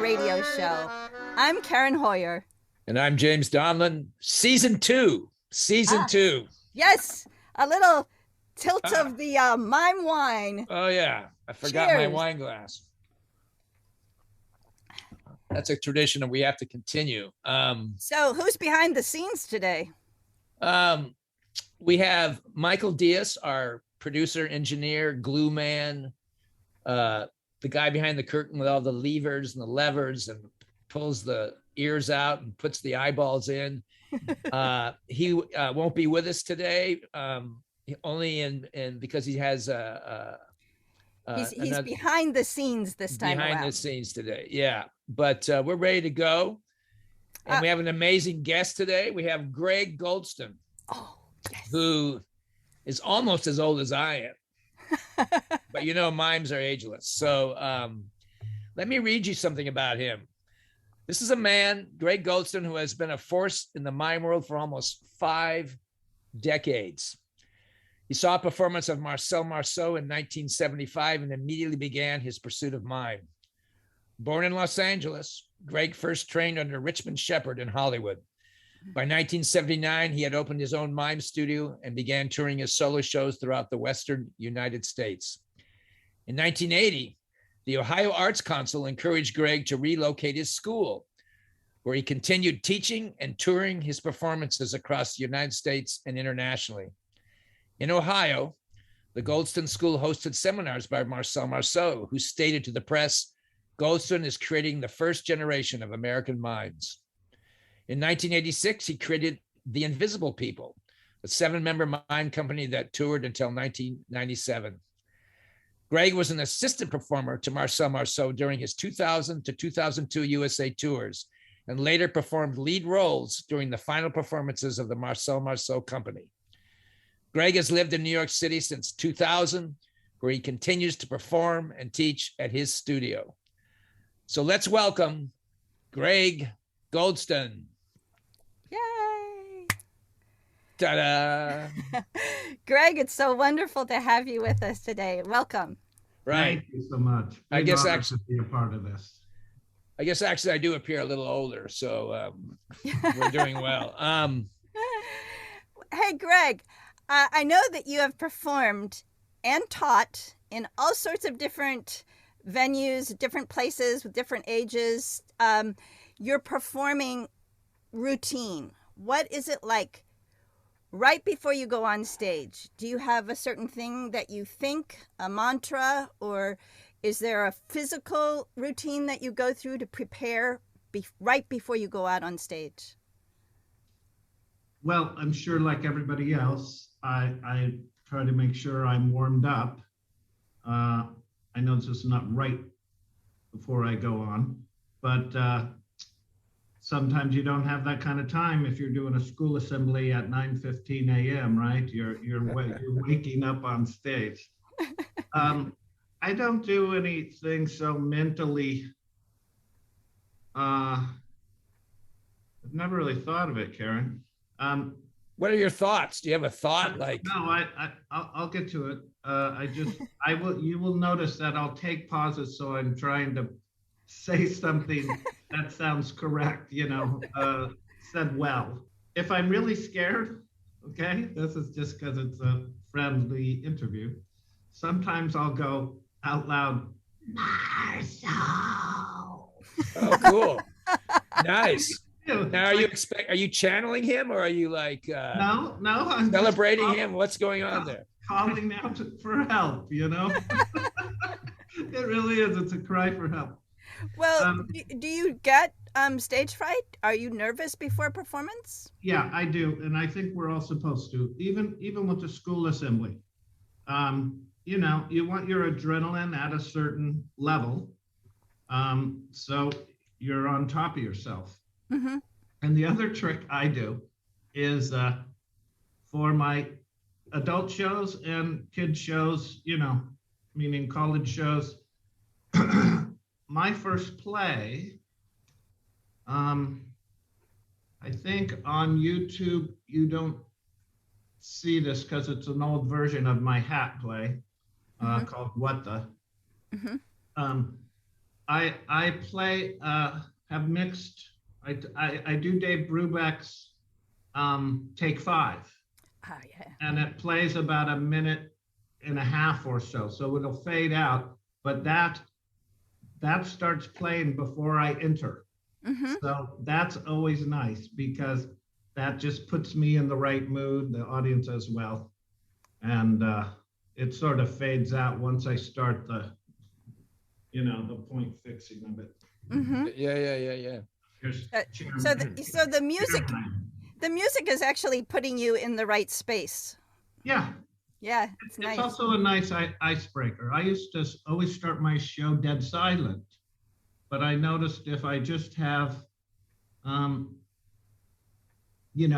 radio show. I'm Karen Hoyer. And I'm James Donlin. Season two. Season two. Yes, a little tilt of the Mime wine. Oh, yeah. I forgot my wine glass. That's a tradition that we have to continue. So who's behind the scenes today? We have Michael Diaz, our producer, engineer, glue man, the guy behind the curtain with all the levers and the levers and pulls the ears out and puts the eyeballs in. He won't be with us today, only in because he has he's behind the scenes this time behind around. the scenes today. Yeah, but we're ready to go, and we have an amazing guest today. We have Gregg Goldston, who is almost as old as I am. But you know, mimes are ageless. So let me read you something about him. This is a man, Gregg Goldston, who has been a force in the mime world for almost 5 decades. He saw a performance of Marcel Marceau in 1975 and immediately began his pursuit of mime. Born in Los Angeles, Gregg first trained under Richmond Shepard in Hollywood. By 1979, he had opened his own mime studio and began touring his solo shows throughout the Western United States. In 1980, the Ohio Arts Council encouraged Gregg to relocate his school, where he continued teaching and touring his performances across the United States and internationally. In Ohio, the Goldston School hosted seminars by Marcel Marceau, who stated to the press, "Goldston is creating the first generation of American mimes." In 1986, he created The Invisible People, a 7-member mime company that toured until 1997. Gregg was an assistant performer to Marcel Marceau during his 2000 to 2002 USA tours, and later performed lead roles during the final performances of the Marcel Marceau Company. Gregg has lived in New York City since 2000, where he continues to perform and teach at his studio. So let's welcome Gregg Goldston. Yay! Ta-da! Gregg, it's so wonderful to have you with us today. Welcome. Right. Thank you so much. I guess actually to be a part of this. I guess actually I do appear a little older, so we're doing well. Hey, Gregg, I know that you have performed and taught in all sorts of different venues, different places with different ages. Your performing routine, what is it like right before you go on stage? Do you have a certain thing that you think, a mantra, or is there a physical routine that you go through to prepare right before you go out on stage? Well, I'm sure like everybody else, I try to make sure I'm warmed up. I know this is not right before I go on, but sometimes you don't have that kind of time if you're doing a school assembly at 9:15 a.m., right? You're waking up on stage. I don't do anything so mentally. I've never really thought of it, Karen. What are your thoughts? Do you have a thought like? No, I'll get to it. You will notice that I'll take pauses, so I'm trying to say something that sounds correct, said well. If I'm really scared, okay, this is just because it's a friendly interview. Sometimes I'll go out loud, Marceau. Oh, cool. Nice. Now, are you channeling him, or are you like no, I'm celebrating him? What's going on there? Calling out for help, It really is. It's a cry for help. Well, do you get stage fright? Are you nervous before a performance? Yeah, I do, and I think we're all supposed to. Even with the school assembly, you want your adrenaline at a certain level, so you're on top of yourself. Mm-hmm. And the other trick I do is for my adult shows and kid shows, meaning college shows. My first play, I think on YouTube, you don't see this because it's an old version of my hat play called What the. I play have mixed. I do Dave Brubeck's Take Five, Yeah. and it plays about a minute and a half or so. So it'll fade out, but that starts playing before I enter. Mm-hmm. So that's always nice because that just puts me in the right mood, the audience as well. And it sort of fades out once I start the point fixing of it. Mm-hmm. Yeah. So the music is actually putting you in the right space. Yeah. Yeah, it's nice. It's also a nice icebreaker. I used to always start my show dead silent, but I noticed if I just have, it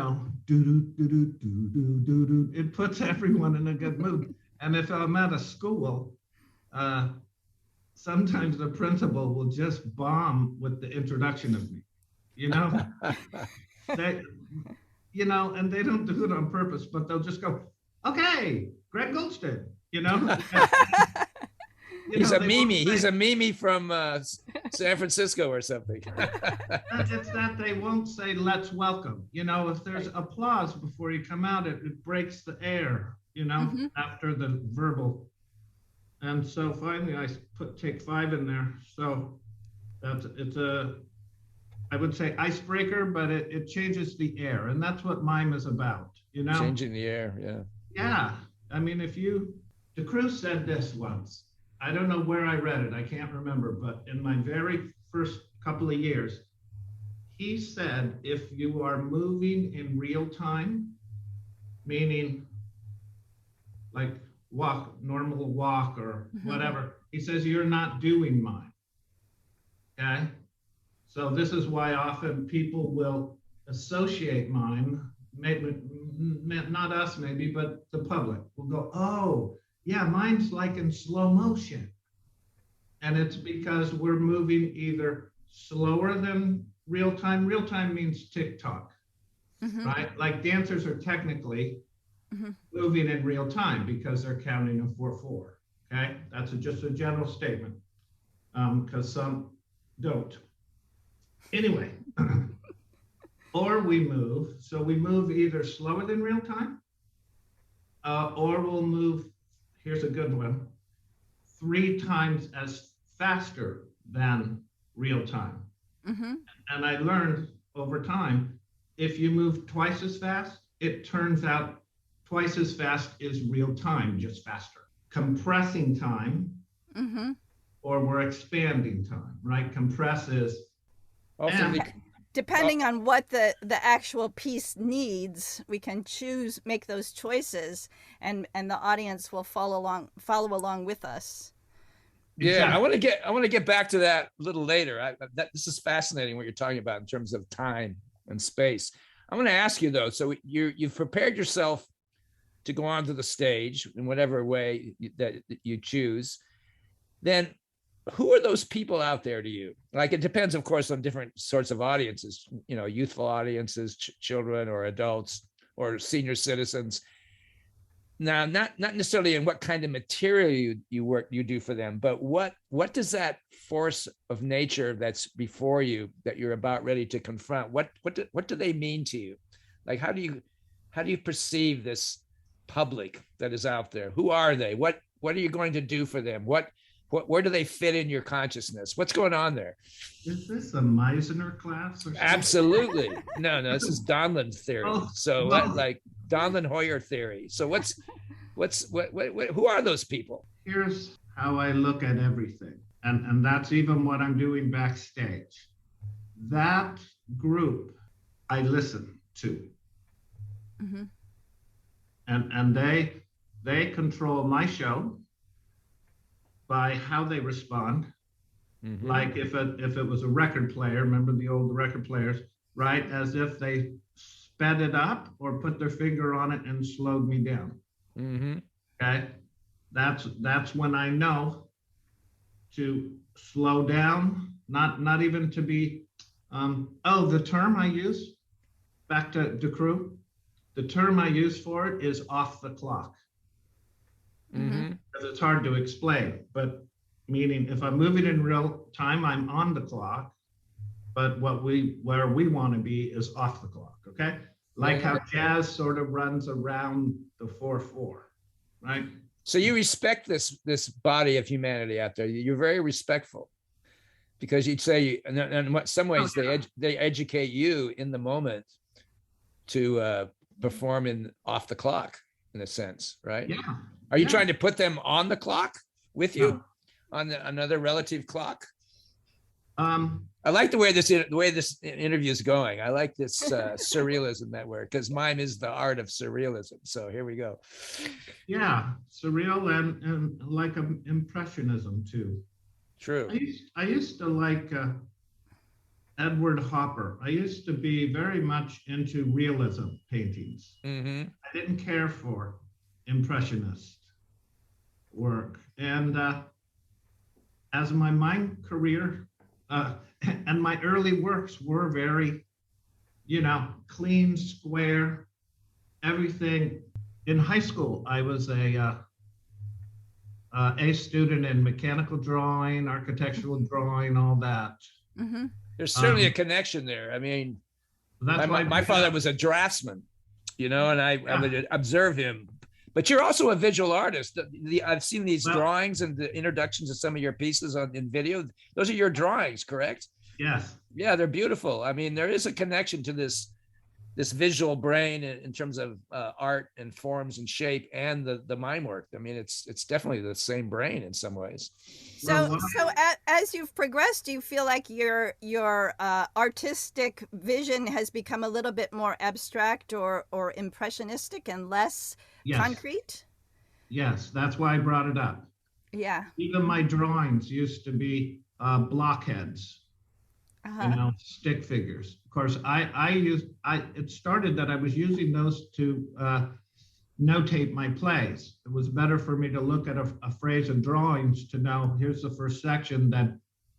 puts everyone in a good mood. And if I'm at a school, sometimes the principal will just bomb with the introduction of me, and they don't do it on purpose, but they'll just go, okay, Gregg Goldston, He's a Mime. He's a Mime from San Francisco or something. It's that they won't say, let's welcome. If there's applause before you come out, it breaks the air, Mm-hmm. after the verbal. And so finally I Take Five in there. So it's I would say icebreaker, but it changes the air. And that's what Mime is about, Changing the air, yeah. Yeah. I mean, DeCruz said this once. I don't know where I read it. I can't remember. But in my very first couple of years, he said, if you are moving in real time, meaning like normal walk or whatever, he says, you're not doing mime. Okay. So this is why often people will associate mime, maybe not us, maybe, but the public will go, oh, yeah, mine's like in slow motion. And it's because we're moving either slower than real time. Real time means tick-tock, right? Like dancers are technically moving in real time because they're counting a 4/4. Okay, that's just a general statement, because some don't. Anyway, or we move. So we move either slower than real time, or we'll move. Here's a good one: 3 times as faster than real time. And I learned over time, if you move twice as fast, it turns out twice as fast is real time, just faster. Compressing time, or we're expanding time, right? Compress is depending on what the actual piece needs, we can make those choices, and the audience will follow along with us. Yeah, Exactly. I want to get back to that a little later. This is fascinating what you're talking about in terms of time and space. I want to ask you though. So you've prepared yourself to go onto the stage in whatever way that you choose. Then, who are those people out there to you? Like, it depends, of course, on different sorts of audiences. Youthful audiences, children, or adults, or senior citizens. Now, not necessarily in what kind of material you do for them, but what does that force of nature that's before you, that you're about ready to confront, what do they mean to you? Like, how do you perceive this public that is out there? Who are they? What are you going to do for them? Where do they fit in your consciousness? What's going on there? Is this a Meisner class or something? Absolutely. No, this is Donlan theory. Like Donlan Hoyer theory. So who are those people? Here's how I look at everything. And that's even what I'm doing backstage. That group I listen to. And they control my show by how they respond. Like if it was a record player, remember the old record players, right? As if they sped it up or put their finger on it and slowed me down. Okay, that's when I know to slow down, not even to be. The term I use, back to DeCruz, the term I use for it is off the clock. Because it's hard to explain, but meaning if I'm moving in real time, I'm on the clock. But where we want to be is off the clock. Okay, like how jazz sort of runs around the 4/4, right? So you respect this body of humanity out there. You're very respectful, because you'd say, and in some ways, they educate you in the moment to perform in off the clock, in a sense, right? Yeah. Are you trying to put them on the clock with you, No. on another relative clock? Um, I like the way this interview is going. I like this surrealism that word, because mime is the art of surrealism. So here we go. Yeah, surreal and like impressionism too. True. I used to like Edward Hopper. I used to be very much into realism paintings. Mm-hmm. I didn't care for impressionist work. And as my mime career and my early works were very, clean, square, everything. In high school, I was a student in mechanical drawing, architectural drawing, all that. Mm-hmm. There's certainly a connection there. I mean, That's my father was a draftsman, and I would observe him. But you're also a visual artist. I've seen these drawings and the introductions of some of your pieces in video. Those are your drawings, correct? Yes. Yeah, they're beautiful. I mean, there is a connection to this visual brain in terms of art and forms and shape, and the mime work. I mean, it's definitely the same brain in some ways. So as you've progressed, do you feel like your artistic vision has become a little bit more abstract or impressionistic and less concrete? Yes, that's why I brought it up. Yeah. Even my drawings used to be blockheads. Stick figures. Of course, it started that I was using those to notate my plays. It was better for me to look at a phrase in drawings to know here's the first section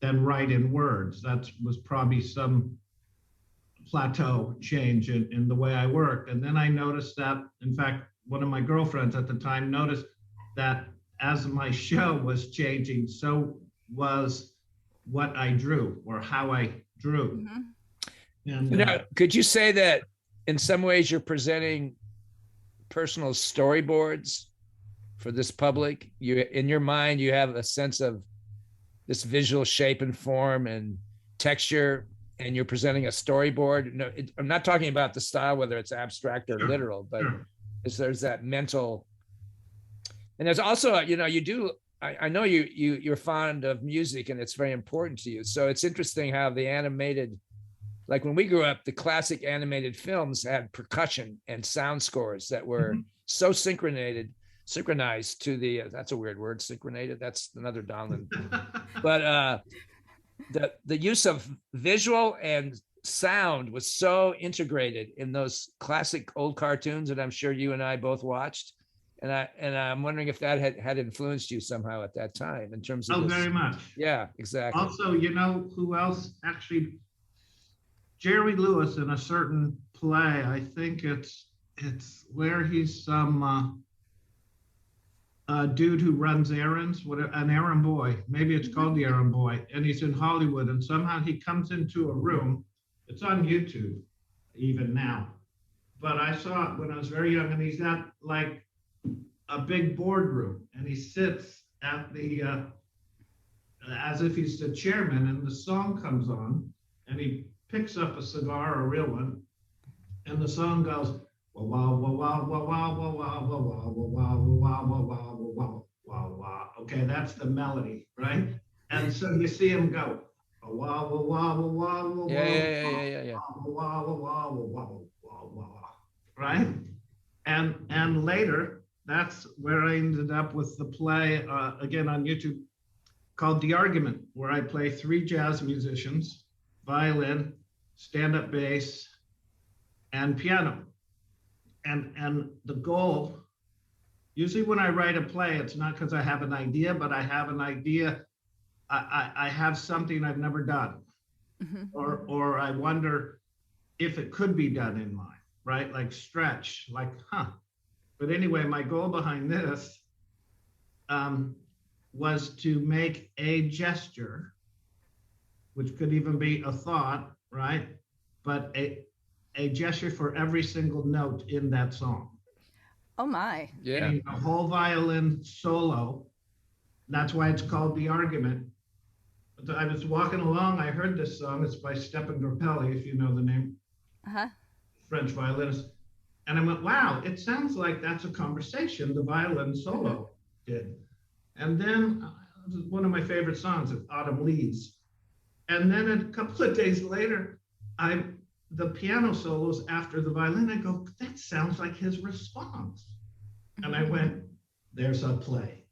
than write in words. That was probably some plateau change in the way I worked. And then I noticed that, in fact, one of my girlfriends at the time noticed that as my show was changing, so was what I drew or how I drew. Mm-hmm. And could you say that in some ways you're presenting personal storyboards for this public? In your mind, you have a sense of this visual shape and form and texture, and you're presenting a storyboard. No, I'm not talking about the style, whether it's abstract or literal, but there's that mental. And there's also, you do. I know you're fond of music, and it's very important to you. So it's interesting how the animated, like when we grew up, the classic animated films had percussion and sound scores that were so synchronized to the, that's a weird word, synchronated. That's another Donlin. But the use of visual and sound was so integrated in those classic old cartoons that I'm sure you and I both watched. And I'm wondering if that had influenced you somehow at that time in terms of very much. Yeah, exactly. Also, who else actually? Jerry Lewis in a certain play. I think it's where he's some dude who runs errands. An errand boy. Maybe it's called the errand boy, and he's in Hollywood, and somehow he comes into a room. It's on YouTube, even now. But I saw it when I was very young, and he's at like a big boardroom, and he sits at the as if he's the chairman, and the song comes on, and he picks up a cigar, a real one, and the song goes wow wow wow wow wow wow wow wow wow wow wow wow wow wow wow. Okay, that's the melody, right? And so you see him go wow wow wow wow wow yeah wow wow wow wow, right? And later, that's where I ended up with the play, again on YouTube, called The Argument, where I play 3 jazz musicians, violin, stand-up bass, and piano. And the goal, usually when I write a play, it's not because I have an idea, but I have an idea, I have something I've never done. Or I wonder if it could be done in mine, right? Like stretch, like, But anyway, my goal behind this was to make a gesture, which could even be a thought, right? But a gesture for every single note in that song. Oh my. Yeah. And the whole violin solo. That's why it's called The Argument. I was walking along, I heard this song. It's by Stepan Grappelli, if you know the name, Uh-huh. French violinist. And I went, wow, it sounds like that's a conversation the violin solo did. And then one of my favorite songs is Autumn Leaves. And then a couple of days later, the piano solos after the violin, I go, that sounds like his response. And I went, there's a play.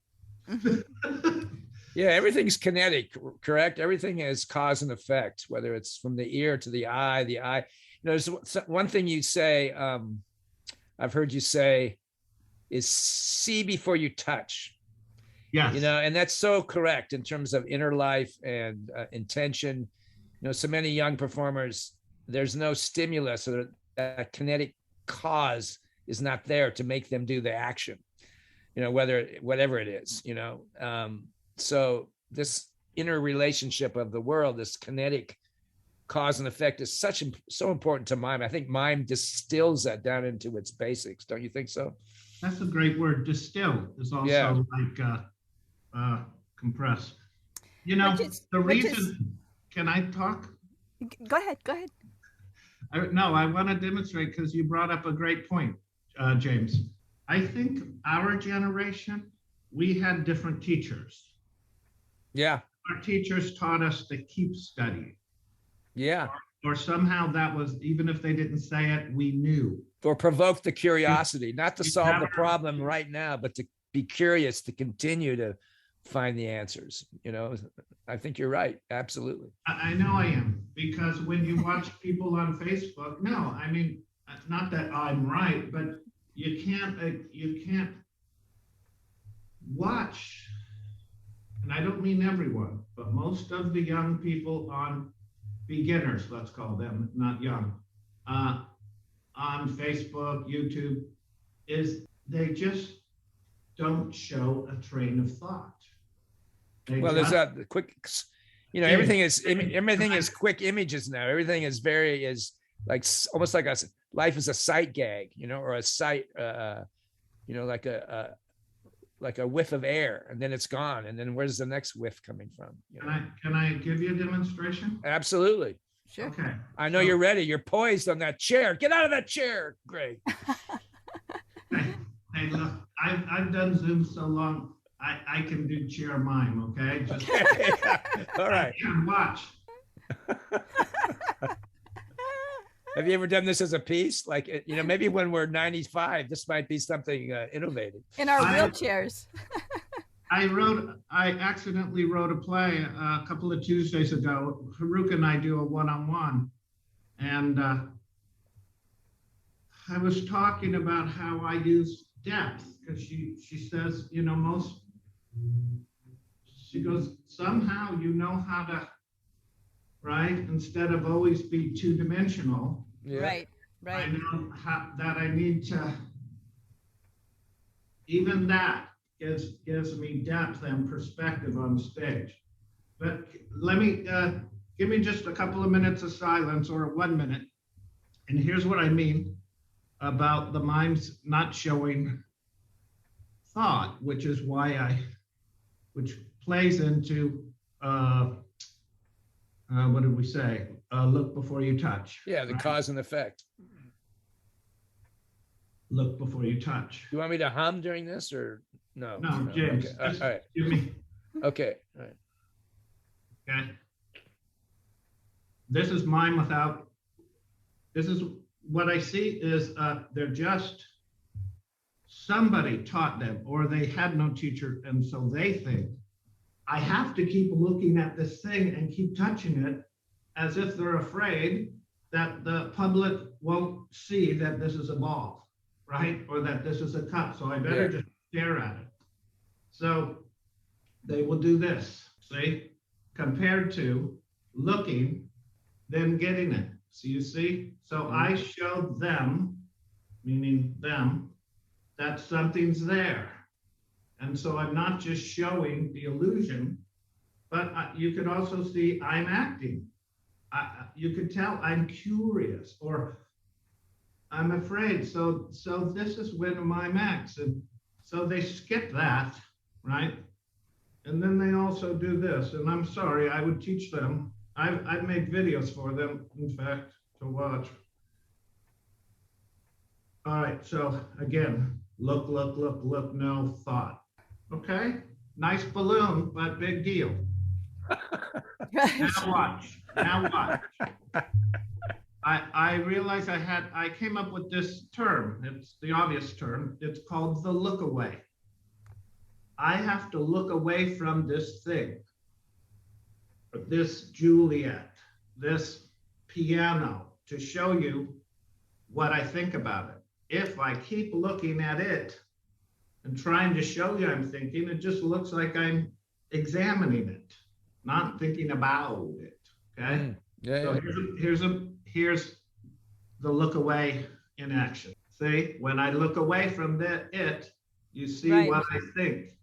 Yeah, everything's kinetic, correct? Everything is cause and effect, whether it's from the ear to the eye. There's one thing you say, I've heard you say, is see before you touch. Yes. And that's so correct in terms of inner life and intention. So many young performers, there's no stimulus, or that kinetic cause is not there to make them do the action, whatever it is, so this inner relationship of the world, this kinetic cause and effect, is so important to mime. I think mime distills that down into its basics. Don't you think so? That's a great word. Distill is also like compress. The reason. Can I talk? Go ahead. I want to demonstrate, because you brought up a great point, James. I think our generation, we had different teachers. Yeah. Our teachers taught us to keep studying. Yeah. Or somehow that was, even if they didn't say it, we knew. Or provoke the curiosity, not to solve the problem right now, but to be curious, to continue to find the answers. I think you're right. Absolutely. I know I am, because when you watch people on Facebook, no, I mean, not that I'm right, but you can't watch, and I don't mean everyone, but most of the young people on beginners, let's call them, not young, on Facebook, YouTube, is they just don't show a train of thought. There's that quick, everything is quick images now. Everything is like almost like life is a sight gag, or a sight, like a whiff of air, and then it's gone. And then where's the next whiff coming from? Can I give you a demonstration? Absolutely. Sure. Okay. I know you're ready. You're poised on that chair. Get out of that chair, Gregg. Hey, look, I've done Zoom so long, I can do chair mime, okay? All right. Watch. Have you ever done this as a piece? Like, maybe when we're 95, this might be something innovative. In our wheelchairs. I accidentally wrote a play a couple of Tuesdays ago. Haruka and I do a one-on-one. And I was talking about how I use depth, because she says, she goes, somehow you know how to, right? Instead of always be two-dimensional. Yeah. Right. I know that I need to, even that gives me depth and perspective on stage. But give me just a couple of minutes of silence, or 1 minute. And here's what I mean about the mimes not showing thought, which is which plays into, what did we say? Look before you touch. Yeah, the cause and effect. Look before you touch. You want me to hum during this, or no? No, James. Okay. All right. Give me. Okay. All right. Okay. This is mime without. This is what I see is they're just, somebody taught them, or they had no teacher, and so they think, I have to keep looking at this thing and keep touching it, as if they're afraid that the public won't see that this is a ball, right? Or that this is a cup, so I better just stare at it. So they will do this, see? Compared to looking, then getting it. So you see? So I showed them, meaning them, that something's there. And so I'm not just showing the illusion, but you could also see I'm acting. You could tell I'm curious or I'm afraid. So this is when Mime acts. And so they skip that, right? And then they also do this. And I'm sorry, I would teach them. I've made videos for them, in fact, to watch. All right, so again, look, no thought. Okay, nice balloon, but big deal. Now watch. I realized I came up with this term. It's the obvious term. It's called the look away. I have to look away from this thing, this Juliet, this piano, to show you what I think about it. If I keep looking at it and trying to show you I'm thinking, it just looks like I'm examining it, not thinking about it. Okay. So here's the look away in action. See, when I look away from it, you see what I think.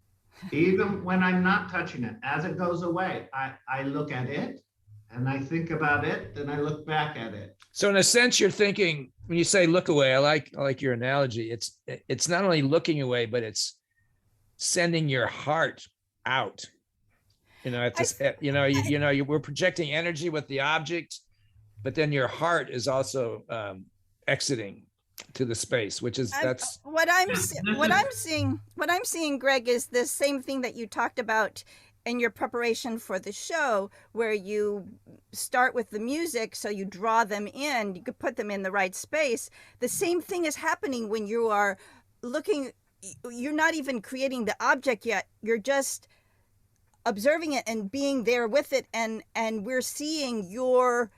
Even when I'm not touching it, as it goes away, I look at it and I think about it, then I look back at it. So in a sense, you're thinking, when you say look away, I like your analogy. It's not only looking away, but it's sending your heart out. You know, we're projecting energy with the object, but then your heart is also exiting to the space, which is what I'm seeing, Gregg, is the same thing that you talked about in your preparation for the show, where you start with the music, so you draw them in, you could put them in the right space. The same thing is happening when you are looking. You're not even creating the object yet. You're just observing it and being there with it, and we're seeing your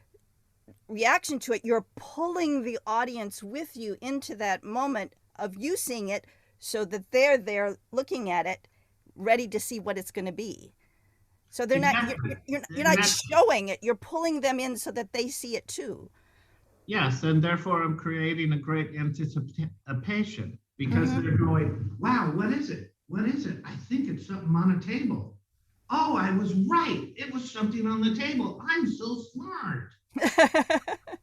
reaction to it. You're pulling the audience with you into that moment of you seeing it, so that they're there looking at it, ready to see what it's going to be. So they're exactly. You're not showing it, you're pulling them in so that they see it too. Yes, and therefore I'm creating a great anticipation, because they're going, wow, what is it? I think it's something on a table. Oh, I was right. It was something on the table. I'm so smart.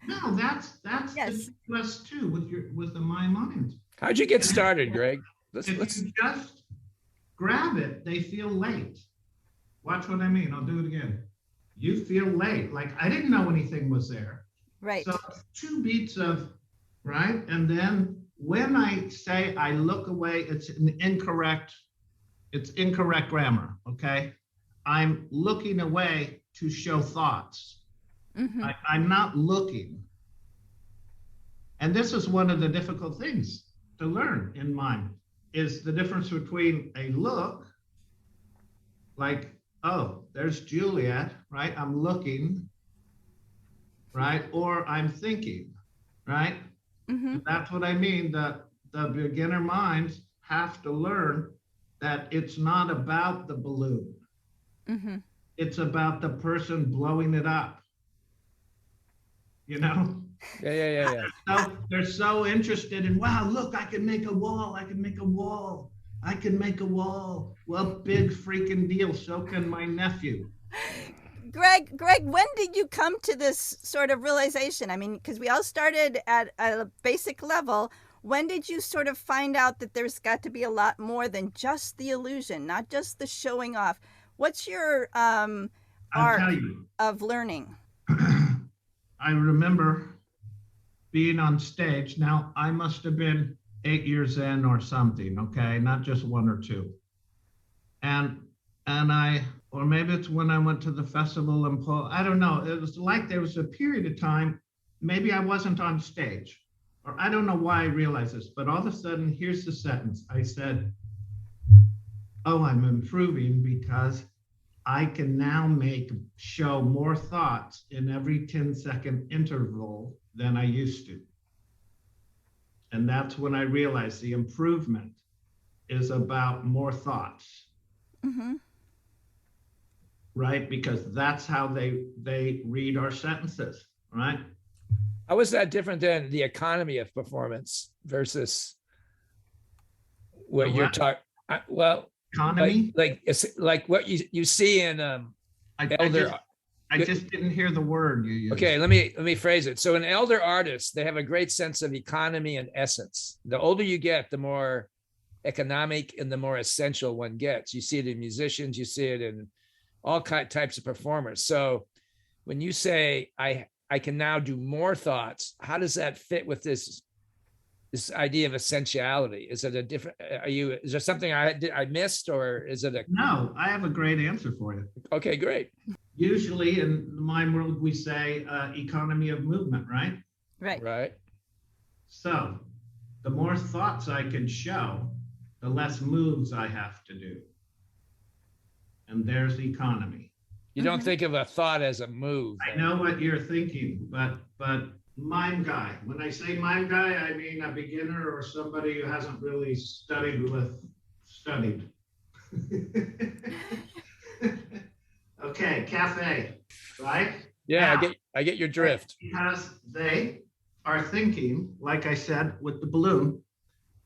No, that's the plus too with the Mime mind. How'd you get started, Gregg? If you just grab it, they feel late. Watch what I mean. I'll do it again. You feel late. Like I didn't know anything was there. Right. So 2 beats of, right? And then when I say I look away, it's incorrect grammar, okay? I'm looking away to show thoughts. I'm not looking. And this is one of the difficult things to learn in mime, is the difference between a look, like, oh, there's Juliet, right? I'm looking, right? Or I'm thinking, right? That's what I mean. The beginner minds have to learn that it's not about the balloon. It's about the person blowing it up. You know? Yeah. So they're so interested in, wow, look, I can make a wall. Well, big freaking deal. So can my nephew. Gregg, when did you come to this sort of realization? I mean, because we all started at a basic level. When did you sort of find out that there's got to be a lot more than just the illusion, not just the showing off? What's your arc of learning? I remember being on stage. Now, I must have been 8 years in or something, okay? Not just 1 or 2. And or maybe it's when I went to the festival in I don't know. It was like there was a period of time, maybe I wasn't on stage, or I don't know why I realized this, but all of a sudden, here's the sentence. I said, oh, I'm improving because I can now show more thoughts in every 10-second interval than I used to. And that's when I realized the improvement is about more thoughts. Right? Because that's how they read our sentences, right? How is that different than the economy of performance versus what you're talking? Well, Economy? Like it's like what you see in elder. I just didn't hear the word you used. Okay, let me phrase it. So an elder artist, they have a great sense of economy and essence. The older you get, the more economic and the more essential one gets. You see it in musicians, you see it in all types of performers. So when you say I can now do more thoughts, how does that fit with this idea of essentiality? Is it a different, is there something I missed, or is it a? No, I have a great answer for you. Okay, great. Usually in the mime world, we say economy of movement, right? Right. So the more thoughts I can show, the less moves I have to do. And there's economy. You don't think of a thought as a move. I know what you're thinking, but mime guy. When I say mime guy, I mean a beginner or somebody who hasn't really studied. Okay, cafe, right? Yeah, now, I get your drift. Because they are thinking, like I said, with the balloon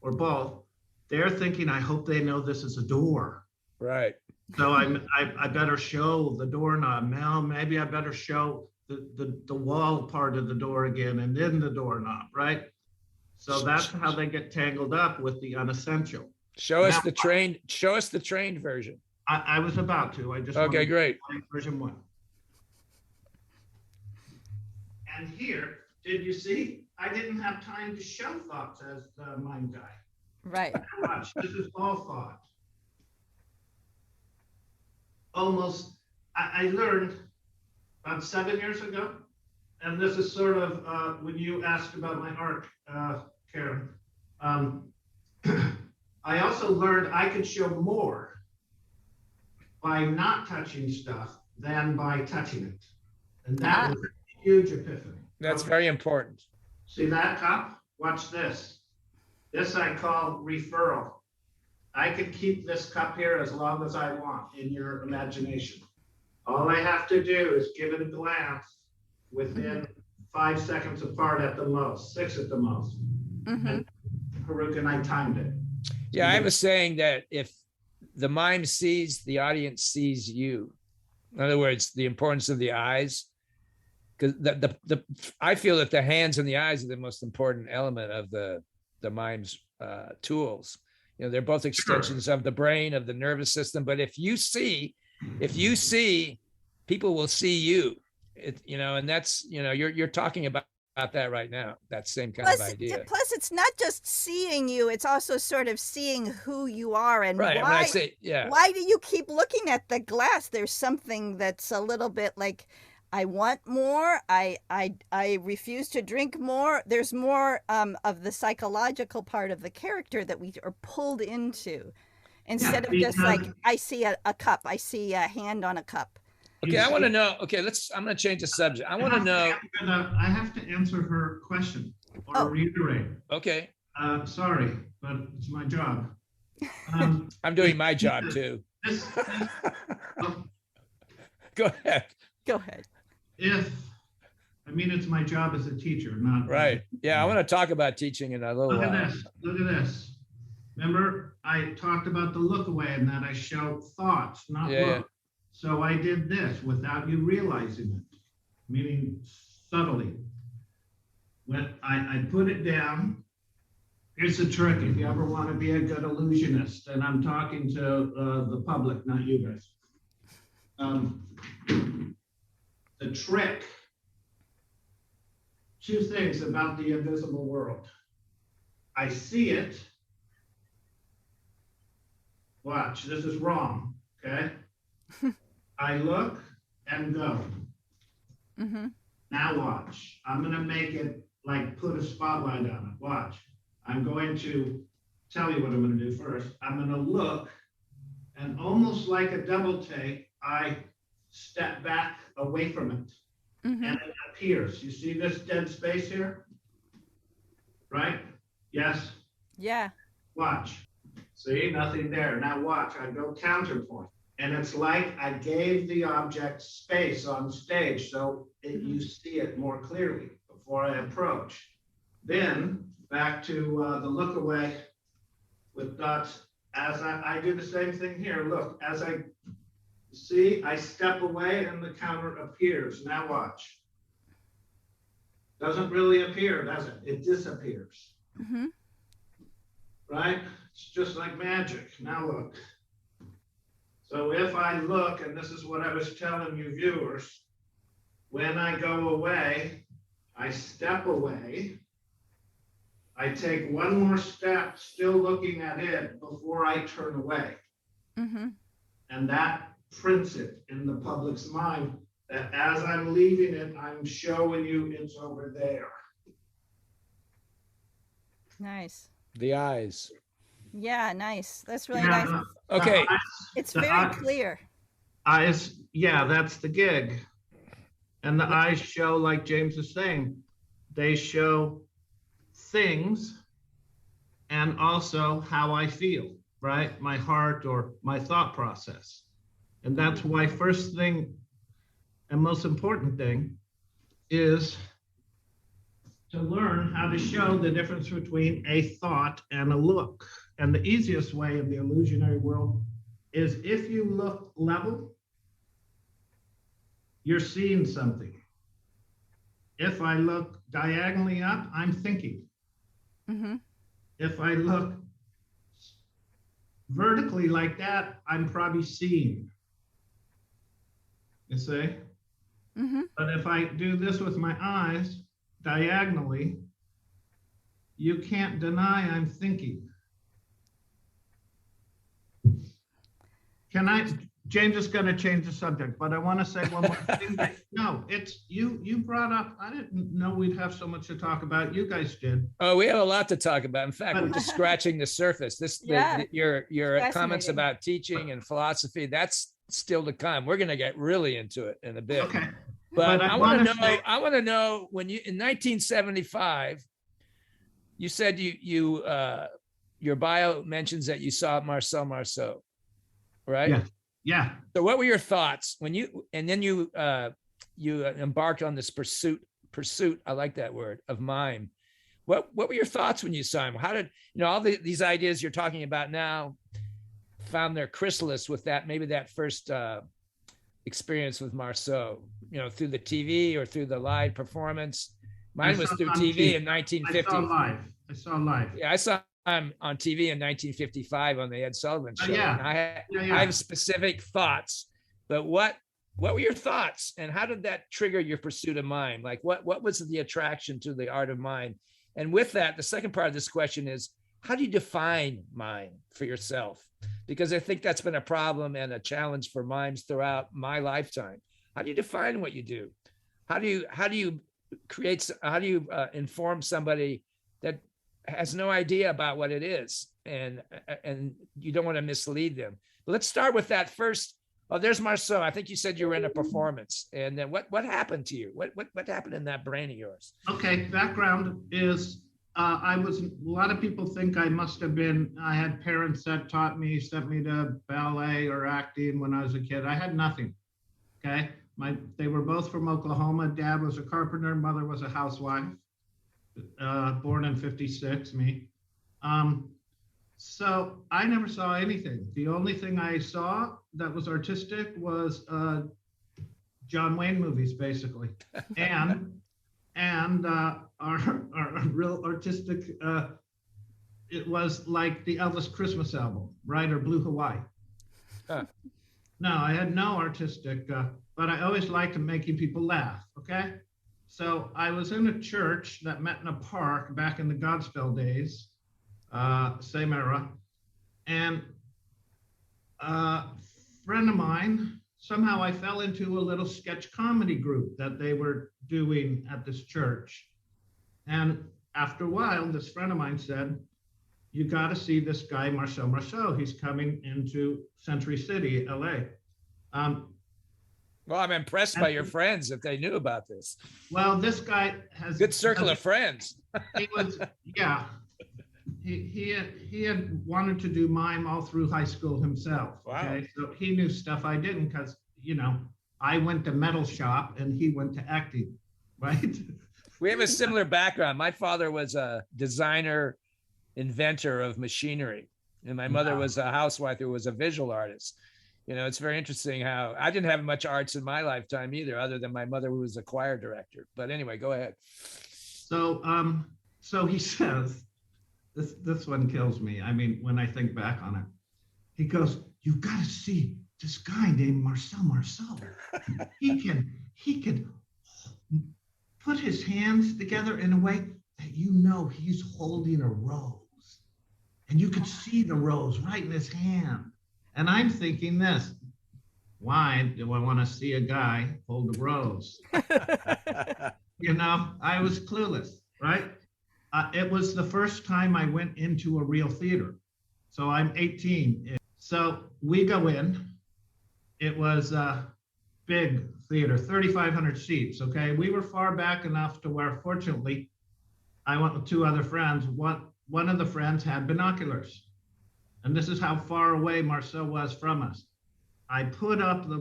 or ball, they're thinking, I hope they know this is a door. Right. So I better show the doorknob. Now maybe I better show the wall part of the door again, and then the doorknob, right? So that's how they get tangled up with the unessential. Show us the trained version. I was about to. I just okay, great. Version 1. And here, did you see? I didn't have time to show thoughts as the mime guy. Right. Watch. This is all thought. Almost, I learned about 7 years ago, and this is sort of when you asked about my art, Karen. I also learned I could show more by not touching stuff than by touching it. And that was a huge epiphany. That's very important. See that cup? Watch this. This I call referral. I could keep this cup here as long as I want in your imagination. All I have to do is give it a glance within 5 seconds apart at the most, 6 at the most. And Haruka and I timed it. Yeah, I was saying that if the mime sees, the audience sees you. In other words, the importance of the eyes. Because I feel that the hands and the eyes are the most important element of the mime's tools. You know, they're both extensions of the brain, of the nervous system. But if you see, people will see you. And that's, you're talking about that right now. That same kind of idea. Plus, it's not just seeing you; it's also sort of seeing who you are and right. why. Why do you keep looking at the glass? There's something that's a little bit like, I want more. I refuse to drink more. There's more of the psychological part of the character that we are pulled into, instead of just like, I see a cup. I see a hand on a cup. Okay, I want to know. Okay, I'm going to change the subject. I want to know. I have to answer her question or reiterate. Okay. Sorry, but it's my job. I'm doing my job too. Go ahead. Go ahead. It's my job as a teacher, not right. Yeah, I want to talk about teaching in a little while. Look at this. Remember, I talked about the look away and that I show thoughts, not look. Yeah. So I did this without you realizing it, meaning subtly. When I put it down, here's a trick if you ever want to be a good illusionist, and I'm talking to the public, not you guys. The trick, 2 things about the invisible world. I see it. Watch, this is wrong, okay? I look and go. Now watch. I'm going to make it like put a spotlight on it. Watch. I'm going to tell you what I'm going to do first. I'm going to look, and almost like a double take, I step back away from it. And it appears. You see this dead space here? Right? Yes? Yeah. Watch. See, nothing there. Now watch. I go counterpoint. And it's like I gave the object space on stage so you see it more clearly before I approach. Then back to the look away with dots. as I do the same thing here. Look, as I see, I step away and the counter appears. Now watch. Doesn't really appear, does it? It disappears. Mm-hmm. Right? It's just like magic. Now look. So if I look, and this is what I was telling you viewers, when I go away, I step away. I take one more step, still looking at it before I turn away. Mm-hmm. And that prints it in the public's mind that as I'm leaving it, I'm showing you it's over there. Nice. The eyes. Yeah, nice. That's really Yeah, nice. Okay. It's the very eyes- clear. Eyes, yeah, that's the gig. And the eyes show, like James is saying, they show things and also how I feel, right? My heart or my thought process. And that's why first thing and most important thing is to learn how to show the difference between a thought and a look. And the easiest way in the illusionary world is if you look level, you're seeing something. If I look diagonally up, I'm thinking. Mm-hmm. If I look vertically like that, I'm probably seeing. You see? Mm-hmm. But if I do this with my eyes diagonally, you can't deny I'm thinking. James is going to change the subject, but I want to say one more thing. No, it's you brought up, I didn't know we'd have so much to talk about. You guys did. Oh, we have a lot to talk about. In fact, But- we're just scratching the surface. Yeah. Your comments Fascinating. about teaching and philosophy, that's still to come. We're going to get really into it in a bit. Okay. But But I I want to wanna know. say- I want to know when you in 1975, you said you your bio mentions that you saw Marcel Marceau, right? Yeah. Yeah. So what were your thoughts when you embarked on this pursuit? I like that word, of mime. What were your thoughts when you saw him? How did all these ideas you're talking about now found their chrysalis with maybe that first experience with Marceau, through the TV or through the live performance? Mine was through TV in 1950. I saw live. Yeah, I saw him on TV in 1955 on the Ed Sullivan Show. yeah. And I have specific thoughts, but what were your thoughts, and how did that trigger your pursuit of mime? Like, what was the attraction to the art of mime? And with that, the second part of this question is, how do you define mime for yourself? Because I think that's been a problem and a challenge for mimes throughout my lifetime. How do you define what you do? How do you inform somebody that has no idea about what it is, and you don't want to mislead them? But let's start with that first. Oh, there's Marceau. I think you said you were in a performance, and then what happened to you? What happened in that brain of yours? Okay, background is a lot of people think I had parents that sent me to ballet or acting when I was a kid. I had nothing. Okay. They were both from Oklahoma. Dad was a carpenter, mother was a housewife, born in 56, me. So I never saw anything. The only thing I saw that was artistic was John Wayne movies, basically. And our real artistic, it was like the Elvis Christmas album, right? Or Blue Hawaii. Huh. No, I had no artistic, but I always liked making people laugh, okay? So I was in a church that met in a park back in the Godspell days, same era. And a friend of mine, somehow I fell into a little sketch comedy group that they were doing at this church. And after a while, this friend of mine said, you got to see this guy, Marcel Marceau. He's coming into Century City, LA. Well, I'm impressed by your friends if they knew about this. Well, this guy has good circle of friends. He was, yeah. He had wanted to do mime all through high school himself. Wow. Okay, so he knew stuff I didn't, because I went to metal shop and he went to acting, right? We have a similar background. My father was a designer, inventor of machinery, And my mother was a housewife who was a visual artist. You know, it's very interesting how I didn't have much arts in my lifetime either, other than my mother, who was a choir director. But anyway, go ahead. So he says, this one kills me. I mean, when I think back on it, he goes, "You've got to see this guy named Marcel. He can put his hands together in a way that you know he's holding a rose, and you could see the rose right in his hand." And I'm thinking this: why do I want to see a guy hold a rose? You know, I was clueless, right? It was the first time I went into a real theater. So I'm 18. So we go in. It was a big theater, 3,500 seats, okay? We were far back enough to where, fortunately, I went with two other friends. One of the friends had binoculars. And this is how far away Marcel was from us. I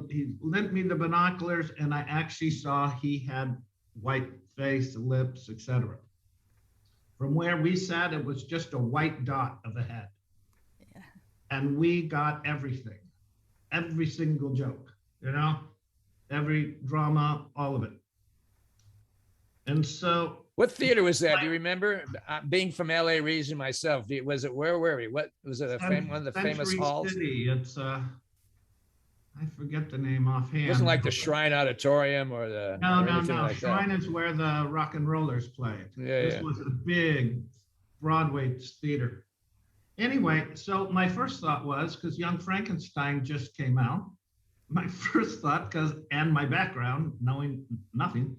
he lent me the binoculars, and I actually saw he had white face, lips, etc. From where we sat, it was just a white dot of a head. Yeah. And we got everything, every single joke, you know, every drama, all of it. And so, what theater was that? Do you remember? Being from LA region myself, was it, where were we? What was it? One of the famous halls? City. It's I forget the name offhand. It wasn't like the Shrine Auditorium or the no. Like Shrine that. is where the rock and rollers played. Yeah, this was a big Broadway theater. Anyway, so my first thought was, because Young Frankenstein just came out, my first thought, and my background, knowing nothing,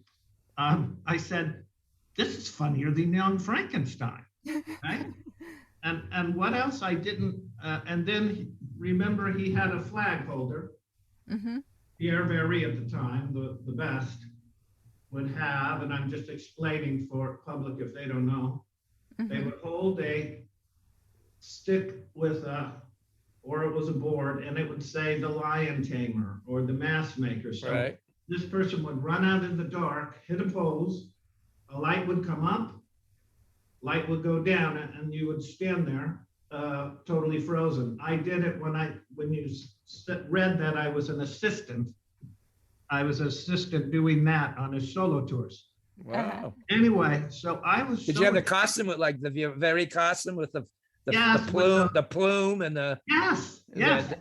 I said, this is funnier than Young Frankenstein, right? And what else I didn't, and then remember he had a flag holder. Mm-hmm. Pierre Very at the time, the best, would have, and I'm just explaining for public if they don't know, they would hold a stick with or it was a board, and it would say the lion tamer or the mask maker. So right. This person would run out in the dark, hit a pose, a light would come up, light would go down, and you would stand there totally frozen. I did it when you read that I was an assistant. I was assistant doing that on his solo tours. Wow. Anyway, so I was. Did you have the costume with like the very costume with the plume and the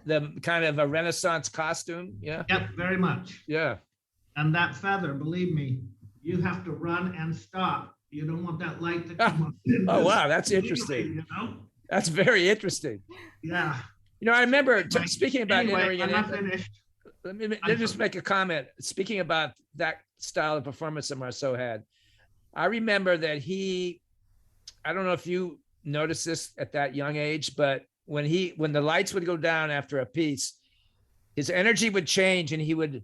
the kind of a Renaissance costume? Yeah. Yep, very much. Yeah. And that feather, believe me, you have to run and stop. You don't want that light to come up. Oh wow, that's interesting. You know? That's very interesting. Yeah. You know, I remember speaking about anyway, I'm not finished. Let me just make a comment. Speaking about that style of performance that Marceau had, I remember that I don't know if you noticed this at that young age, but when the lights would go down after a piece, his energy would change, and he would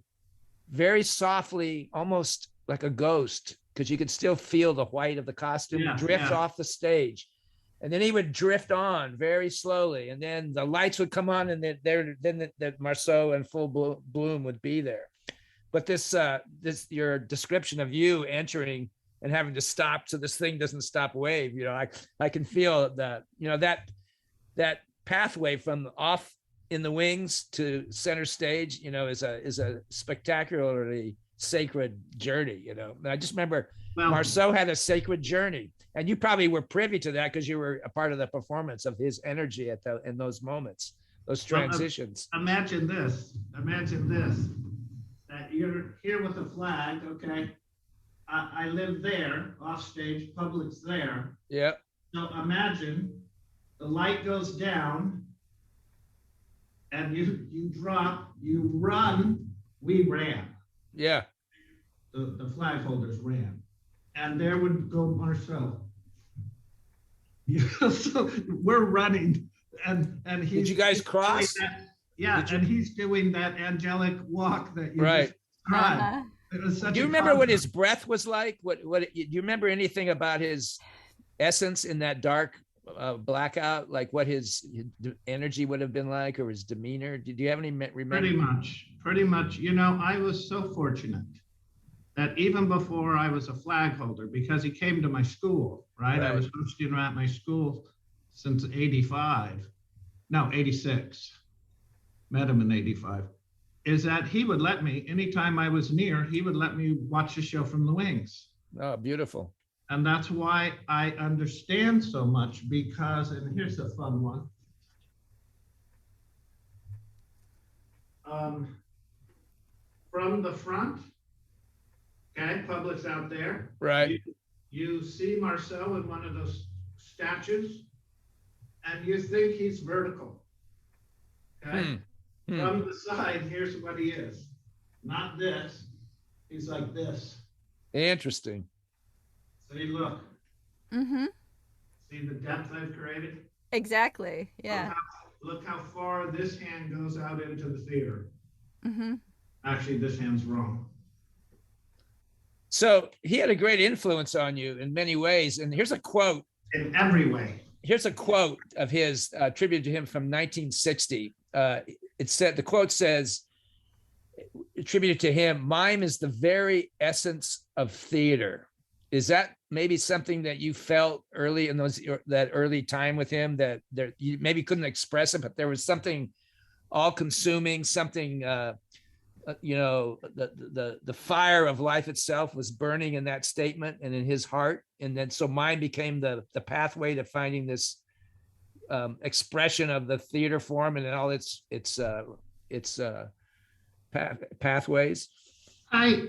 very softly, almost like a ghost, because you could still feel the white of the costume, drift off the stage. And then he would drift on very slowly, and then the lights would come on, and then Marceau and full bloom would be there. But this your description of you entering and having to stop so this thing doesn't stop wave, you know, I can feel that, you know, that pathway from off in the wings to center stage, you know, is a spectacularly sacred journey, you know. And I just remember Marceau had a sacred journey, and you probably were privy to that because you were a part of the performance of his energy in those moments, those transitions. Imagine this, that you're here with the flag, okay? I live there, off stage, public's there. Yeah. So imagine the light goes down, and you drop, you run, we ran. Yeah. The flag holders ran. And there would go Marceau. So we're running, and he's. Did you guys cross? And he's doing that angelic walk that you right. just described. It was such do you remember what his breath was like? What do you remember anything about his essence in that dark blackout? Like what his energy would have been like, or his demeanor? Did you have any remember? Pretty much. You know, I was so fortunate that even before I was a flag holder, because he came to my school, right? I was hosting at my school since '85. no, 86, met him in 85, is that he would let me, anytime I was near, he would let me watch the show from the wings. Oh, beautiful. And that's why I understand so much, because, and here's a fun one. From the front, okay, public's out there. Right. You see Marceau in one of those statues, and you think he's vertical. Okay. From the side, here's what he is. Not this. He's like this. Interesting. See, look. Mm-hmm. See the depth I've created? Exactly. Yeah. Look how far this hand goes out into the theater. Mm-hmm. Actually, this hand's wrong. So he had a great influence on you in many ways. And here's a quote. In every way. Here's a quote of his, attributed to him from 1960. The quote says, attributed to him, "Mime is the very essence of theater." Is that maybe something that you felt early in that early time with him, that you maybe couldn't express it, but there was something all-consuming, something, the fire of life itself was burning in that statement and in his heart, and then so mine became the pathway to finding this expression of the theater form and all its pathways. I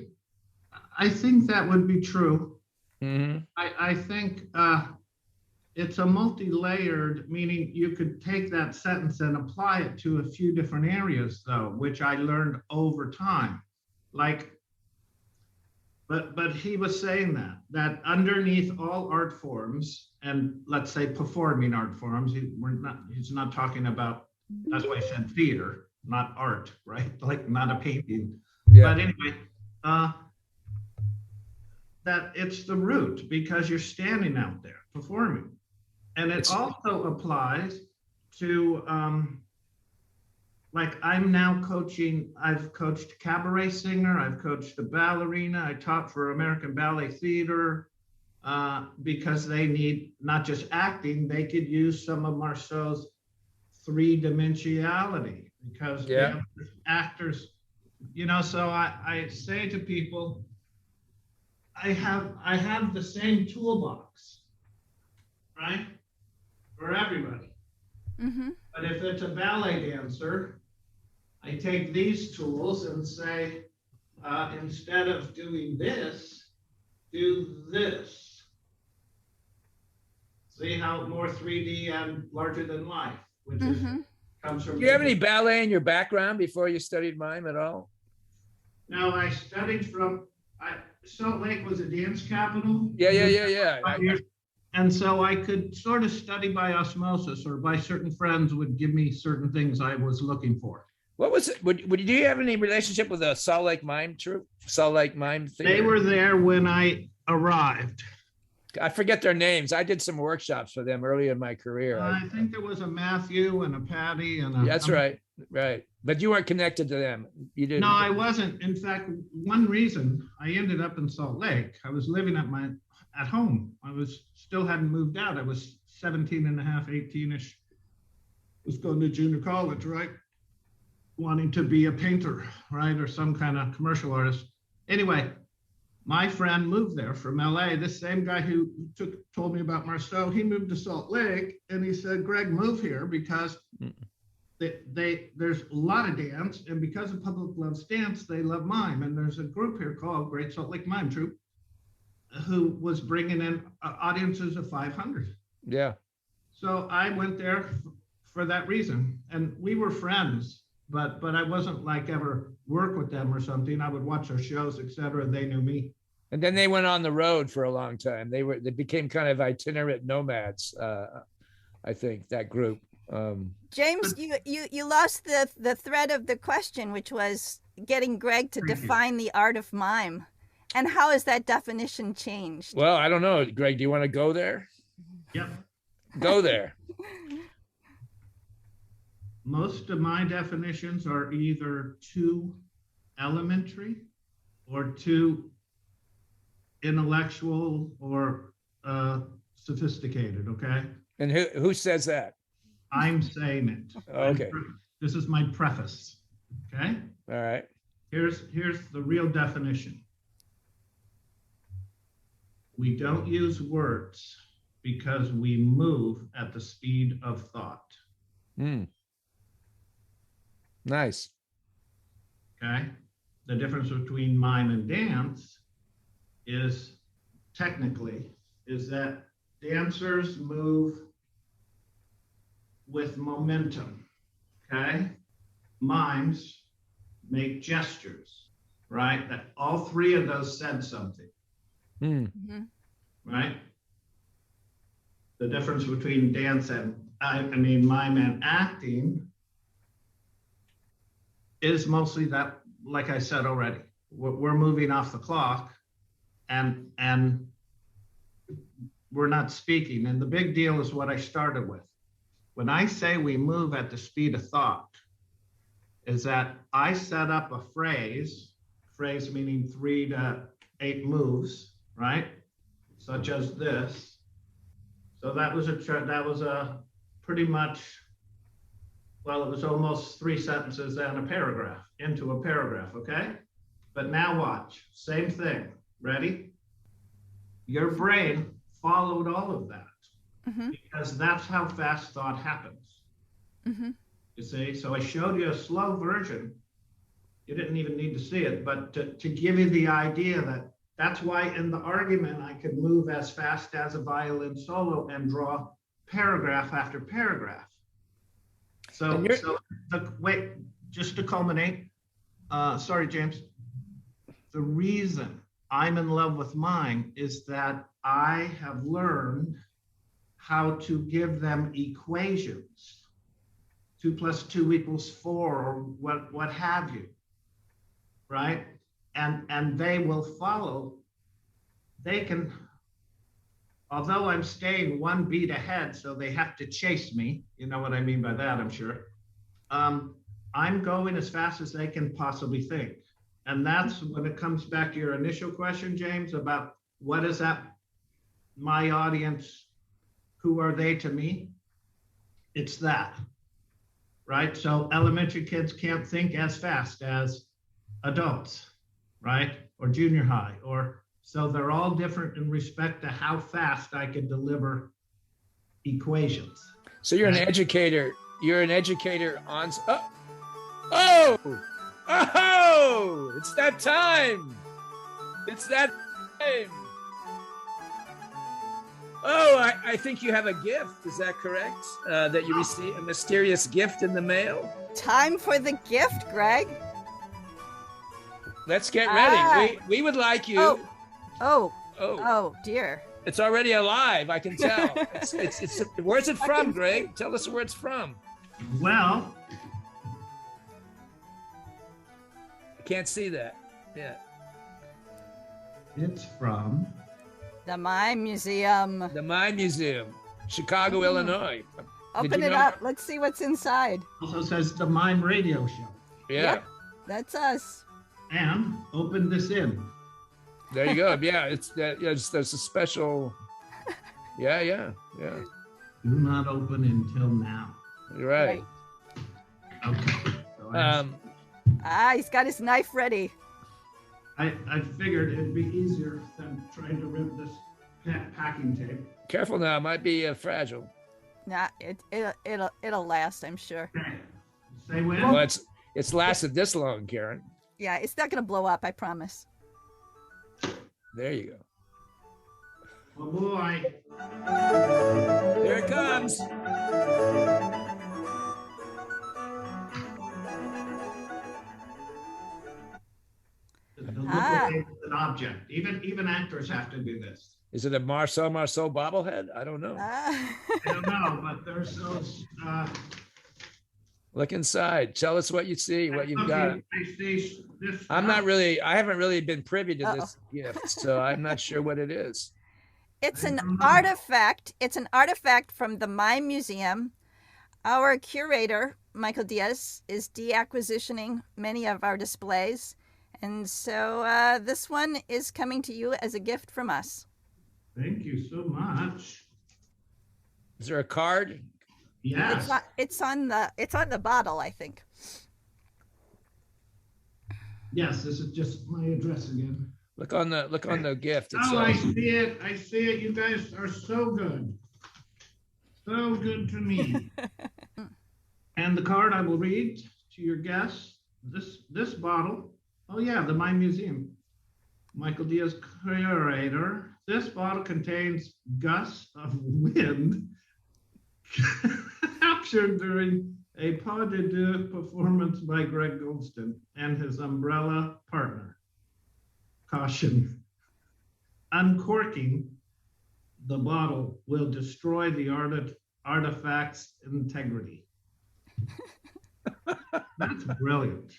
think that would be true. Mm-hmm. I think it's a multi-layered, meaning you could take that sentence and apply it to a few different areas, though, which I learned over time. Like, but he was saying that underneath all art forms, and let's say performing art forms, he's not talking about, that's why I said theater, not art, right? Like not a painting. Yeah. But anyway, that it's the root, because you're standing out there performing. And it also applies to, like I'm now coaching, I've coached cabaret singer, I've coached a ballerina, I taught for American Ballet Theater, because they need not just acting, they could use some of Marceau's three-dimensionality, because actors, so I say to people, I have the same toolbox, right? For everybody. Mm-hmm. But if it's a ballet dancer, I take these tools and say, instead of doing this, do this. See how more 3D and larger than life, which comes from. Do you have any ballet in your background before you studied mime at all? No, I studied Salt Lake was a dance capital. Yeah. And so I could sort of study by osmosis, or by certain friends would give me certain things I was looking for. What was it? Do you have any relationship with the Salt Lake Mime troupe? Salt Lake Mime Theater? They were there when I arrived. I forget their names. I did some workshops for them early in my career. I think there was a Matthew and a Patty and a. That's right. But you weren't connected to them. You didn't. No, I wasn't. In fact, one reason I ended up in Salt Lake, I was living at home. I still hadn't moved out. I was 17 and a half, 18-ish. Was going to junior college, right? Wanting to be a painter, right? Or some kind of commercial artist. Anyway, my friend moved there from LA. This same guy who told me about Marceau, he moved to Salt Lake, and he said, "Gregg, move here because there's a lot of dance, and because the public loves dance, they love mime. And there's a group here called Great Salt Lake Mime Troupe, who was bringing in audiences of 500. Yeah. So I went there for that reason, and we were friends, but I wasn't like ever work with them or something. I would watch their shows, etc. They knew me. And then they went on the road for a long time. They became kind of itinerant nomads. I think that group. James, you lost the thread of the question, which was getting Gregg to define the art of mime. And how has that definition changed? Well, I don't know. Gregg, do you want to go there? Yep. Go there. Most of my definitions are either too elementary or too intellectual or sophisticated, okay? And who says that? I'm saying it. Okay. This is my preface. Okay. All right. Here's the real definition. We don't use words because we move at the speed of thought. Nice. Okay. The difference between mime and dance is technically is that dancers move with momentum. Okay. Mimes make gestures, right? That all three of those said something. Right? The difference between dance and mime and acting is mostly that, like I said already, we're moving off the clock and we're not speaking. And the big deal is what I started with. When I say we move at the speed of thought, is that I set up a phrase meaning 3 to 8 moves, right? Such as this. So that was a pretty much, well, it was almost 3 sentences and a paragraph into a paragraph, okay? But now watch, same thing. Ready? Your brain followed all of that because that's how fast thought happens. You see? So I showed you a slow version. You didn't even need to see it, but to give you the idea that that's why in the argument I could move as fast as a violin solo and draw paragraph after paragraph. So wait, just to culminate, sorry, James. The reason I'm in love with mine is that I have learned how to give them equations. 2 + 2 = 4, or what have you, right? And they will follow. They can, although I'm staying 1 beat ahead, so they have to chase me. You know what I mean by that, I'm sure. I'm going as fast as they can possibly think. And that's when it comes back to your initial question, James, about what is that, my audience, who are they to me? It's that, right? So elementary kids can't think as fast as adults, right? Or junior high, or so they're all different in respect to how fast I can deliver equations. So you're an educator. You're an educator on. Oh! It's that time. It's that time. Oh, I think you have a gift. Is that correct? That you received a mysterious gift in the mail? Time for the gift, Gregg. Let's get ready. We would like you. Oh, dear. It's already alive, I can tell. It's where's it from, Gregg? Tell us where it's from. Well, I can't see that. Yeah. It's from the Mime Museum. The Mime Museum, Chicago, Illinois. Open it up. Let's see what's inside. Also says the Mime Radio Show. Yeah. Yep, that's us. And open this in. There you go. Yeah, it's that. Yeah, there's a special. Yeah. Do not open until now. You're right. Okay. So he's got his knife ready. I figured it'd be easier than trying to rip this packing tape. Careful now, it might be fragile. Nah, it'll last, I'm sure. Okay. Say when. Well, it's lasted this long, Karen. Yeah, it's not gonna blow up, I promise. There you go. Oh boy. Here it comes. An object. Even actors have to do this. Is it a Marcel Marceau bobblehead? I don't know. I don't know, but there's those. Look inside. Tell us what you see, what you've got. I see this. I haven't really been privy to this gift, so I'm not sure what it is. It's an artifact. It's an artifact from the Mime Museum. Our curator, Michael Diaz, is deacquisitioning many of our displays. And so this one is coming to you as a gift from us. Thank you so much. Is there a card? Yes. It's on the bottle, I think. Yes, this is just my address again. Look on the gift. Oh, I see it. I see it. You guys are so good. So good to me. And the card I will read to your guests. This bottle. Oh yeah, the Mime Museum. Michael Diaz, curator. This bottle contains gusts of wind captured during a pas de deux performance by Gregg Goldston and his umbrella partner. Caution. Uncorking the bottle will destroy the artifact's integrity. That's brilliant.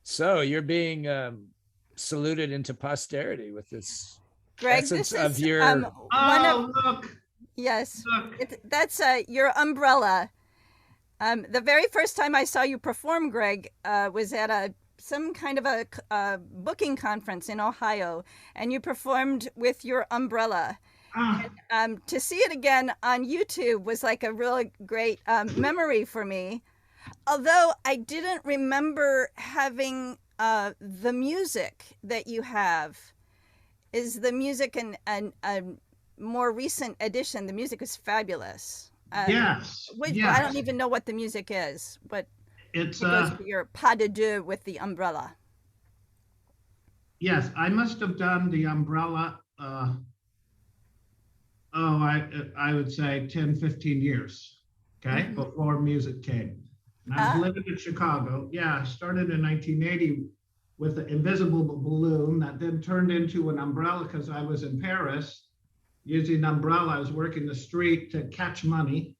So you're being saluted into posterity with this Greg, essence this of is your. Look. Yes, Look. that's your umbrella. The very first time I saw you perform, Greg, was at some kind of a booking conference in Ohio, and you performed with your umbrella. To see it again on YouTube was like a really great memory for me. Although I didn't remember having the music that you have. Is the music a more recent edition? The music is fabulous. Yes. I don't even know what the music is, but it goes for your pas de deux with the umbrella. Yes, I must have done the umbrella. I would say 10, 15 years. Okay, before music came. And I was living in Chicago. Yeah, I started in 1980 with an invisible balloon that then turned into an umbrella because I was in Paris using an umbrella. I was working the street to catch money.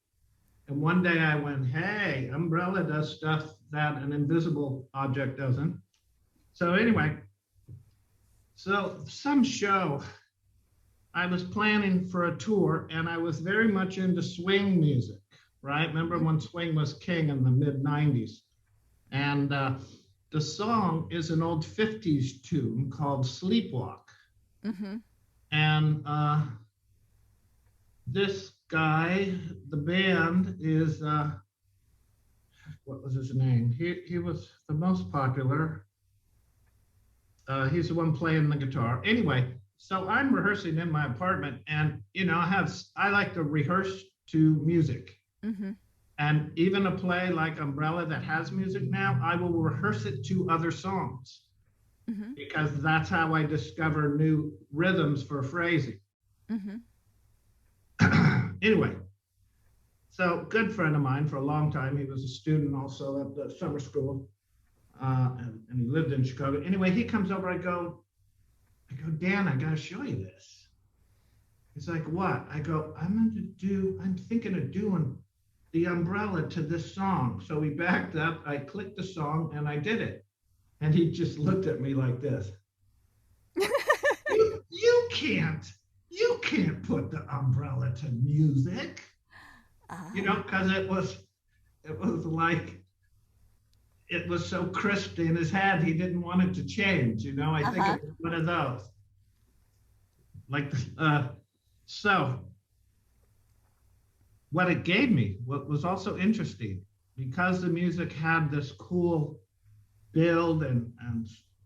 And one day I went, hey, umbrella does stuff that an invisible object doesn't. So anyway, some show, I was planning for a tour and I was very much into swing music, right? Remember when swing was king in the mid 90s? And the song is an old 50s tune called Sleepwalk. And this guy, the band is, what was his name? He was the most popular. He's the one playing the guitar. Anyway, so I'm rehearsing in my apartment and, I like to rehearse to music. And even a play like Umbrella that has music now, I will rehearse it to other songs because that's how I discover new rhythms for phrasing. Anyway, so good friend of mine for a long time. He was a student also at the summer school and he lived in Chicago. Anyway, he comes over, I go, Dan, I gotta show you this. He's like, what? I go, I'm thinking of doing the umbrella to this song. So he backed up, I clicked the song and I did it. And he just looked at me like this. you can't put the umbrella to music. Because it was like, it was so crisp in his head, he didn't want it to change. I think it was one of those. So what it gave me, what was also interesting, because the music had this cool build and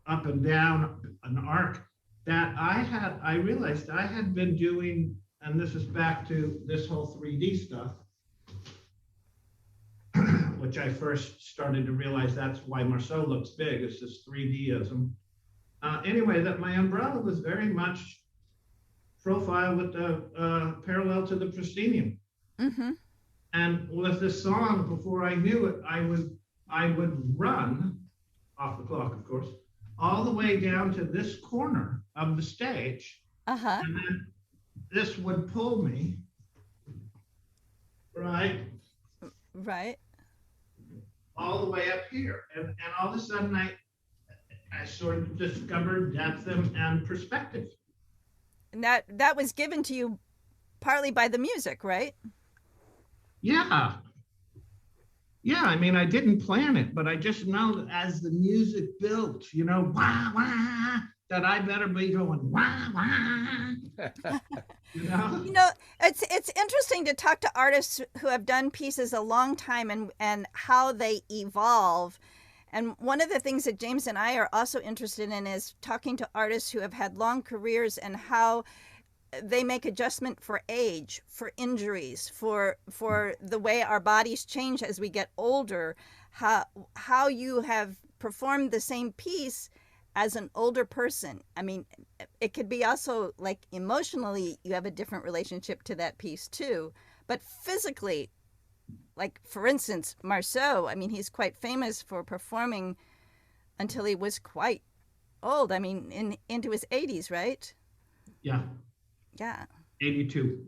up and down an arc, that I realized I had been doing, and this is back to this whole 3D stuff, which I first started to realize that's why Marceau looks big, it's this 3Dism. Anyway, that my umbrella was very much profile with the parallel to the proscenium. And with this song, before I knew it, I would run off the clock, of course, all the way down to this corner of the stage. And then this would pull me, right, all the way up here. And all of a sudden, I sort of discovered depth and perspective. And that was given to you partly by the music, right? Yeah. I mean, I didn't plan it, but I just know that as the music built, wah, wah, that I better be going, wah, wah. You know? You know, it's interesting to talk to artists who have done pieces a long time and how they evolve. And one of the things that James and I are also interested in is talking to artists who have had long careers and how they make adjustment for age, for injuries, for the way our bodies change as we get older. How you have performed the same piece as an older person. I mean, it could be also like emotionally, you have a different relationship to that piece too. But physically, like for instance, Marceau, I mean, he's quite famous for performing until he was quite old. I mean, into his 80s, right? Yeah, Yeah. 82.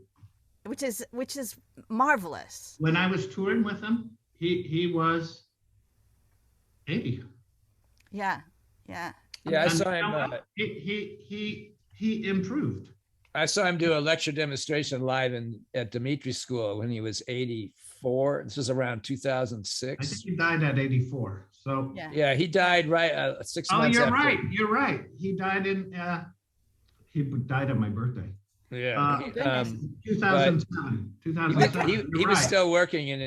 Which is marvelous. When I was touring with him, he was 80. Yeah. Yeah. Yeah, I And saw you know him. what? He improved. I saw him do a lecture demonstration live at Dimitri School when he was 84. This was around I think 2006. he died at 84. So Yeah. Yeah, he died right 6 oh, months you're after. right. You're right. He died on my birthday. Yeah, Goodness. 2007. he, 2007. he, You're he was right. still working when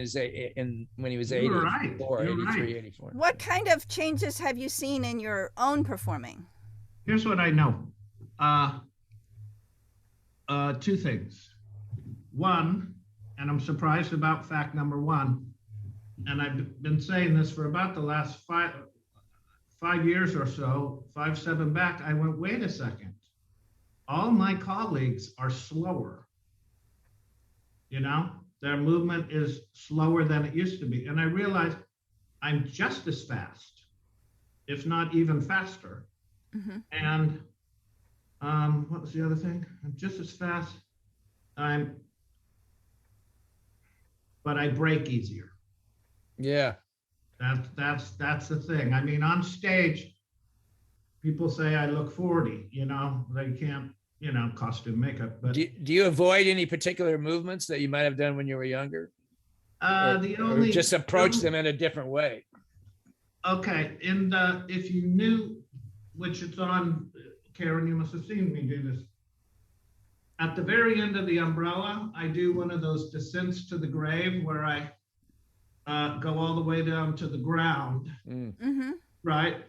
he was You're right. 84, You're 83, right. 84. What kind of changes have you seen in your own performing? Here's what I know. Two things. One, and I'm surprised about fact number one, and I've been saying this for about the last five years or so, 5, 7 back, I went, wait a second. All my colleagues are slower. You know, their movement is slower than it used to be. And I realized I'm just as fast, if not even faster. Mm-hmm. And what was the other thing? I'm just as fast. But I break easier. Yeah. That's the thing. I mean, on stage, people say I look 40. You know, they can't, costume makeup. But Do you avoid any particular movements that you might have done when you were younger? Or just approach them in a different way? Okay, if you knew, which it's on, Karen, you must have seen me do this. At the very end of the umbrella, I do one of those descents to the grave where I go all the way down to the ground, Mm-hmm. right?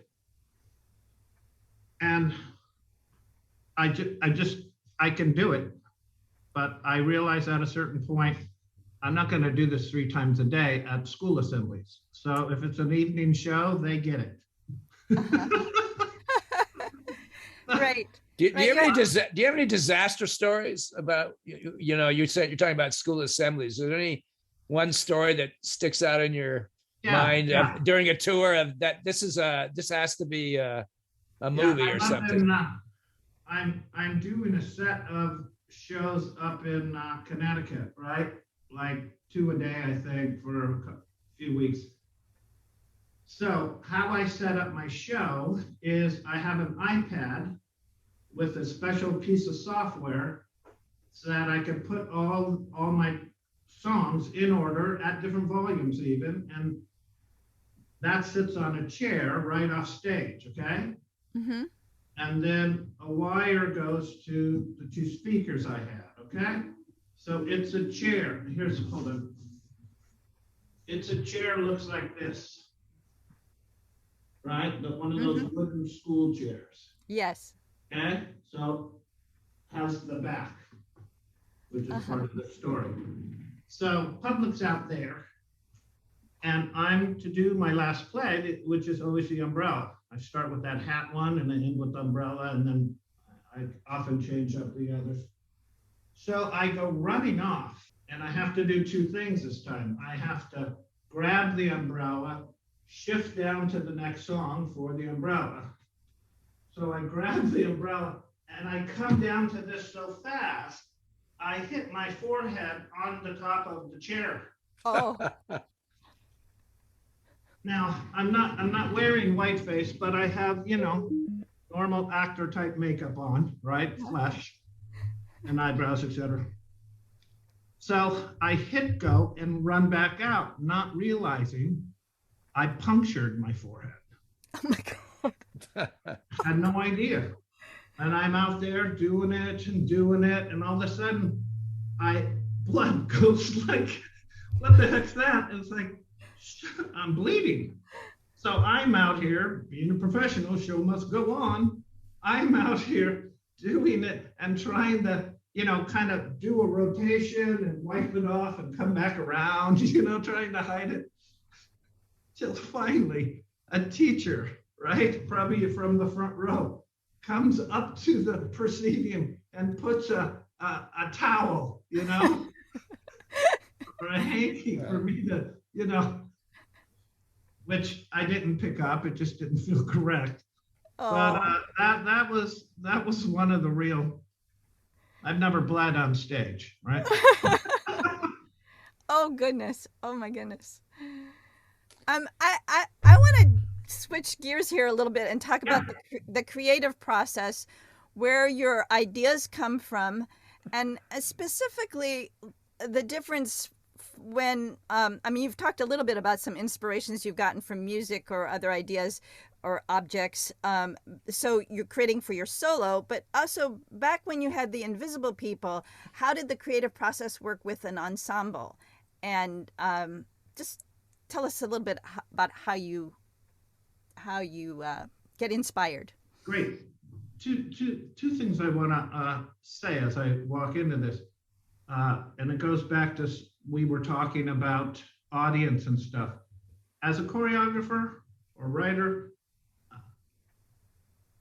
And I can do it, but I realize at a certain point, I'm not going to do this 3 times a day at school assemblies. So if it's an evening show, they get it. Right. Do you have any disaster stories about, you said you're talking about school assemblies. Is there any one story that sticks out in your mind during a tour of that? This has to be a movie or something. I'm doing a set of shows up in Connecticut, right? Like 2 a day, I think, for a few weeks. So how I set up my show is I have an iPad with a special piece of software so that I can put all my songs in order at different volumes even, and that sits on a chair right off stage, okay? Mm-hmm. And then a wire goes to the 2 speakers I have, okay? So it's a chair. Hold on. It's a chair, looks like this, right? One of those wooden school chairs. Yes. Okay, so has the back, which is part of the story. So public's out there, and I'm to do my last play, which is always the umbrella. I start with that hat one, and I end with the umbrella, and then I often change up the others. So I go running off, and I have to do 2 things this time. I have to grab the umbrella, shift down to the next song for the umbrella. So I grab the umbrella and I come down to this so fast, I hit my forehead on the top of the chair. Oh. Now, I'm not wearing whiteface, but I have, normal actor type makeup on, right? Flesh and eyebrows, etc. So I hit go and run back out, not realizing I punctured my forehead. Oh my God. Had no idea. And I'm out there doing it, and all of a sudden, blood goes like, what the heck's that? And it's like, I'm bleeding. So I'm out here being a professional, show must go on. I'm out here doing it and trying to, kind of do a rotation and wipe it off and come back around, trying to hide it. Till finally a teacher, right, probably from the front row, comes up to the proscenium and puts a towel, or a hanky for me to, which I didn't pick up. It just didn't feel correct. Oh. But that was one of the real. I've never bled on stage, right? Oh goodness! Oh my goodness! I want to switch gears here a little bit and talk about the creative process, where your ideas come from, and specifically the difference when you've talked a little bit about some inspirations you've gotten from music or other ideas or objects, so you're creating for your solo, but also back when you had the Invisible People, how did the creative process work with an ensemble? And just tell us a little bit about how you get inspired. Great. Two things I want to say as I walk into this, and it goes back to, we were talking about audience and stuff. As a choreographer or writer,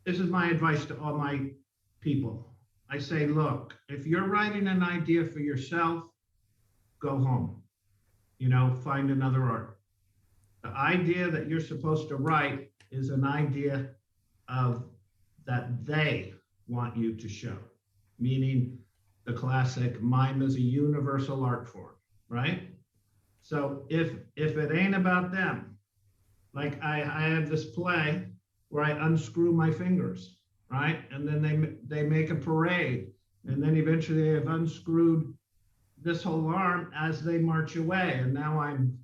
this is my advice to all my people. I say, look, if you're writing an idea for yourself, go home. Find another art. The idea that you're supposed to write is an idea of that they want you to show, meaning the classic mime is a universal art form, right? So if it ain't about them, like I have this play where I unscrew my fingers, right? And then they make a parade, and then eventually they have unscrewed this whole arm as they march away, and now I'm,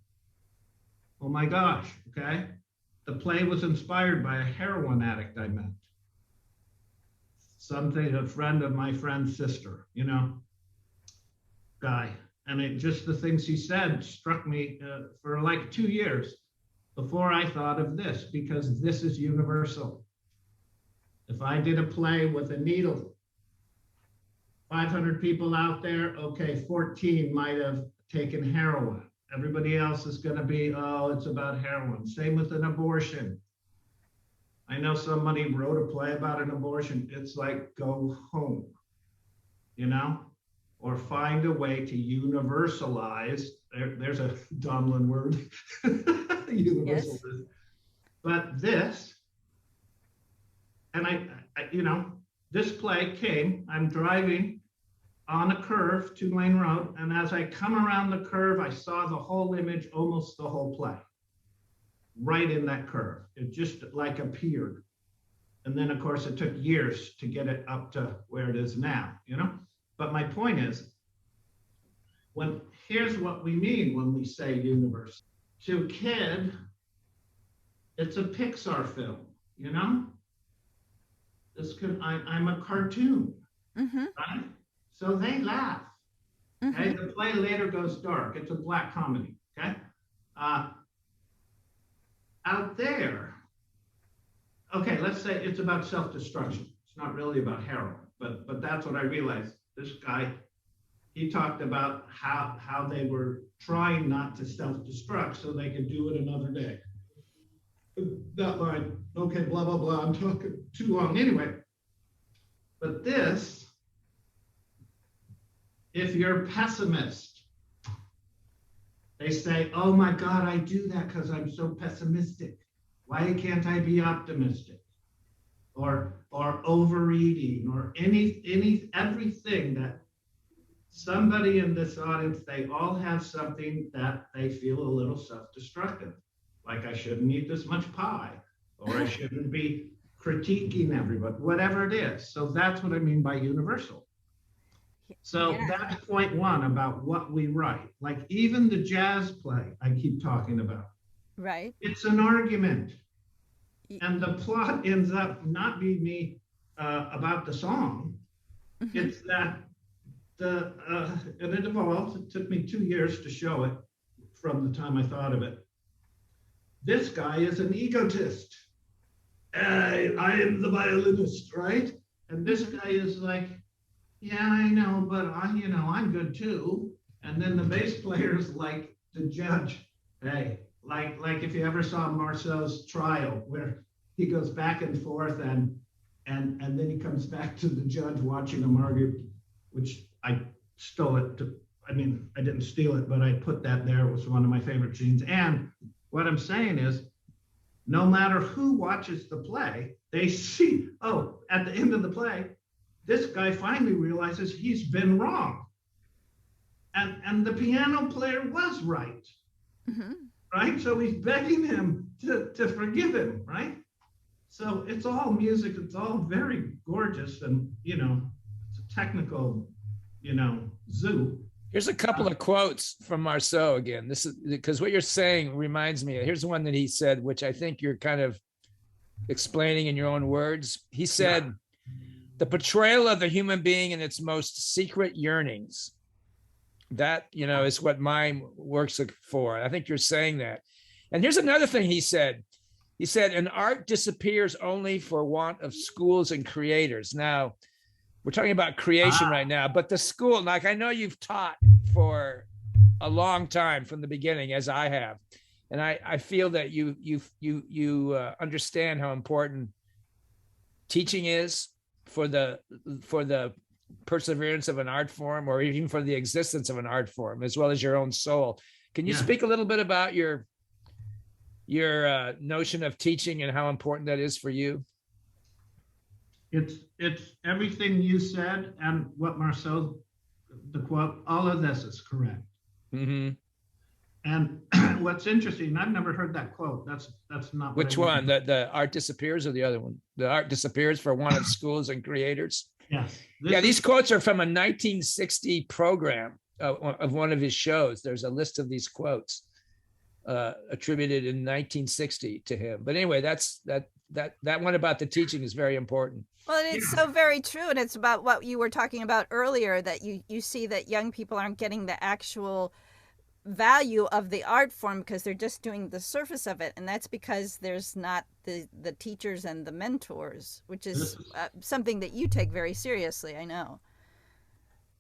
oh my gosh, okay? The play was inspired by a heroin addict I met. A friend of my friend's sister, guy. And it just, the things he said struck me for like 2 years before I thought of this, because this is universal. If I did a play with a needle, 500 people out there, okay, 14 might have taken heroin. Everybody else is going to be, oh, it's about heroin. Same with an abortion. I know somebody wrote a play about an abortion. It's like, go home, or find a way to universalize. There's a Donlin word, universal. Yes. But this, and I, this play came, I'm driving on a curve, 2-lane road, and as I come around the curve, I saw the whole image, almost the whole play, right in that curve. It just like appeared. And then, of course, it took years to get it up to where it is now, But my point is, here's what we mean when we say universe. To a kid, it's a Pixar film, I'm a cartoon, right? So they laugh. Okay, the play later goes dark. It's a black comedy. Okay, out there. Okay, let's say it's about self-destruction. It's not really about heroin, but that's what I realized. This guy, he talked about how they were trying not to self-destruct so they could do it another day. That line, okay, blah, blah, blah, I'm talking too long anyway. But this, if you're a pessimist, they say, oh my God, I do that because I'm so pessimistic. Why can't I be optimistic? Or overeating, or everything that somebody in this audience, they all have something that they feel a little self-destructive. Like I shouldn't eat this much pie, or I shouldn't be critiquing everybody, whatever it is. So that's what I mean by universal. So that's point one about what we write. Like even the jazz play I keep talking about. Right. It's an argument. And the plot ends up not being me about the song. It's that and it evolved. It took me 2 years to show it from the time I thought of it. This guy is an egotist. I am the violinist, right? And this guy is like, yeah, I know, but I'm good too. And then the bass player is like the judge. Hey, like if you ever saw Marceau's Trial, where he goes back and forth and then he comes back to the judge watching him argue, which I stole it I didn't steal it, but I put that there. It was one of my favorite scenes. And what I'm saying is, no matter who watches the play, they see, oh, at the end of the play, this guy finally realizes he's been wrong. And the piano player was right, right? So he's begging him to forgive him, right? So it's all music. It's all very gorgeous. And, it's a technical, zoo. Here's a couple of quotes from Marceau again. This is because what you're saying reminds me. Here's one that he said, which I think you're kind of explaining in your own words. He said, the portrayal of the human being in its most secret yearnings, that, is what mime works for. I think you're saying that. And here's another thing he said. He said, an art disappears only for want of schools and creators. Now, we're talking about creation right now, but the school, like I know you've taught for a long time from the beginning, as I have, and I feel that you understand how important teaching is for the perseverance of an art form, or even for the existence of an art form, as well as your own soul. Can you speak a little bit about your notion of teaching and how important that is for you? It's everything you said and what Marceau, the quote, all of this is correct. Mm-hmm. And what's interesting, I've never heard that quote. That's not which one. The art disappears, or the other one? The art disappears for want of schools and creators. Yes. These quotes are from a 1960 program of one of his shows. There's a list of these quotes attributed in 1960 to him. But anyway, that one about the teaching is very important. Well, it's so very true. And it's about what you were talking about earlier, that you see that young people aren't getting the actual value of the art form because they're just doing the surface of it. And that's because there's not the teachers and the mentors, which is something that you take very seriously, I know.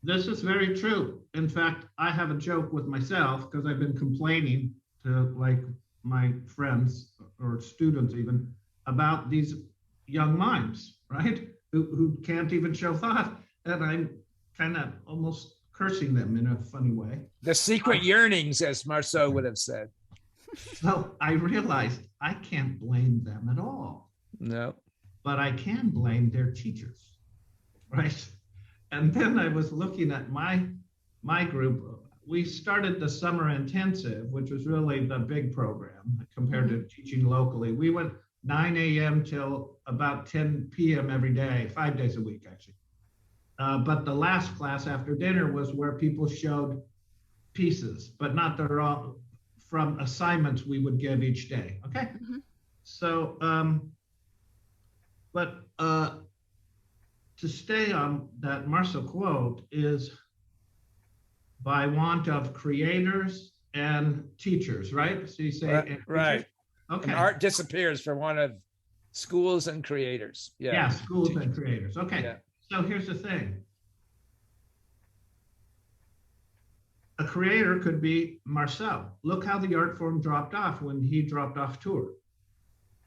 This is very true. In fact, I have a joke with myself because I've been complaining to like my friends or students even about these young mimes, right? Who can't even show thought. And I'm kind of almost cursing them in a funny way. The secret yearnings, as Marceau would have said. So I realized I can't blame them at all. No. But I can blame their teachers, right? And then I was looking at my group. We started the summer intensive, which was really the big program compared to teaching locally. We went 9 a.m. till about 10 p.m. every day, 5 days a week, actually. But the last class after dinner was where people showed pieces, but not their own, from assignments we would give each day. Okay. Mm-hmm. So, to stay on that Marceau quote is by want of creators and teachers, right? So you say, right. Okay. And art disappears for want of schools and creators. Yeah, schools and creators. Okay. Yeah. So here's the thing. A creator could be Marceau. Look how the art form dropped off when he dropped off tour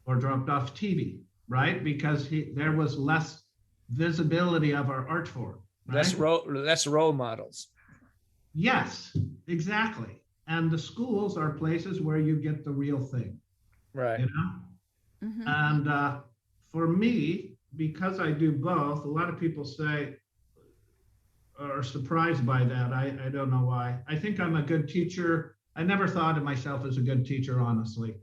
or dropped off TV, right? Because there was less visibility of our art form. Right? Less role models. Yes, exactly. And the schools are places where you get the real thing. Right. You know? Mm-hmm. And for me, because I do both, a lot of people are surprised by that. I don't know why. I think I'm a good teacher. I never thought of myself as a good teacher, honestly,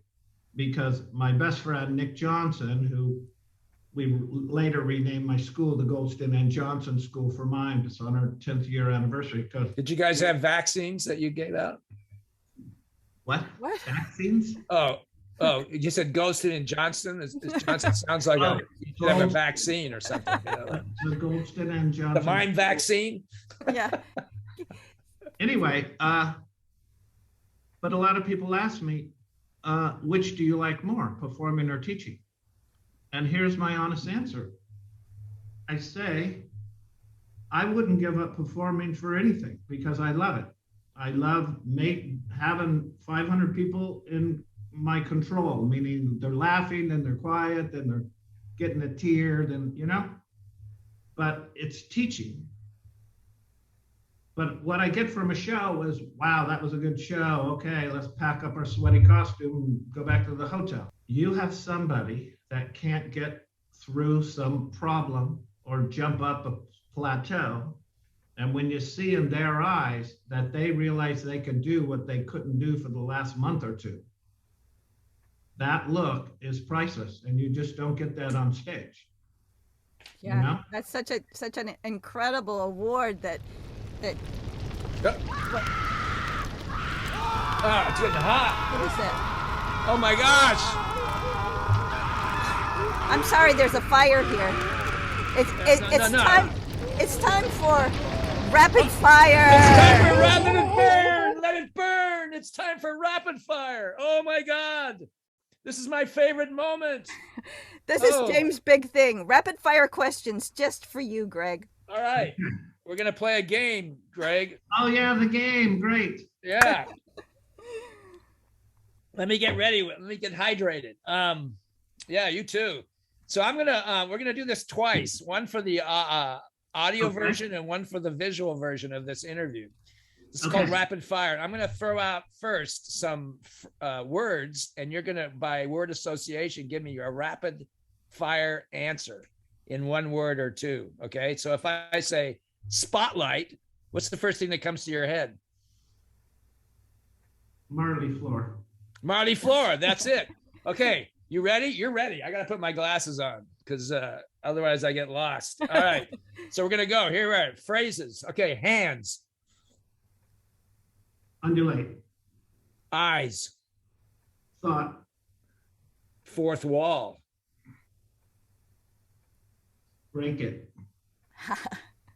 because my best friend, Nick Johnson, who we later renamed my school the Goldston and Johnson School for Mime. It's on our 10th year anniversary. Did you guys have vaccines that you gave out? What? Vaccines? Oh, Oh, you said Goldston and Johnston. Johnson sounds like you should have a vaccine or something. The Goldston and Johnson. The Mime vaccine. Yeah. Anyway, but a lot of people ask me, which do you like more, performing or teaching? And here's my honest answer. I say, I wouldn't give up performing for anything because I love it. I love having 500 people in my control, meaning they're laughing and they're quiet and they're getting a tear, but it's teaching. But what I get from a show is, wow, that was a good show. Okay, let's pack up our sweaty costume and go back to the hotel. You have somebody that can't get through some problem or jump up a plateau. And when you see in their eyes that they realize they can do what they couldn't do for the last month or two, that look is priceless. And you just don't get that on stage. Yeah, you know? That's such an incredible award that Oh, it's getting hot. what is it? Oh my gosh. I'm sorry, there's a fire here. It's time for rapid fire. It's time for rapid burn. Let it burn. It's time for rapid fire. Oh my God. This is my favorite moment. This is James' big thing. Rapid fire questions just for you, Gregg. All right. We're going to play a game, Gregg. Oh yeah, the game, great. Yeah. Let me get ready. Let me get hydrated. Yeah, you too. So we're gonna do this twice. One for the audio version and one for the visual version of this interview. It's called rapid fire. I'm gonna throw out first some words, and you're gonna, by word association, give me your rapid fire answer in one word or two. Okay. So if I say spotlight, what's the first thing that comes to your head? Marley floor. Marley floor. That's it. Okay. You ready? You're ready. I got to put my glasses on because otherwise I get lost. All right. So we're going to go. Here we are. Phrases. Okay. Hands. Undulate. Eyes. Thought. Fourth wall. Break it.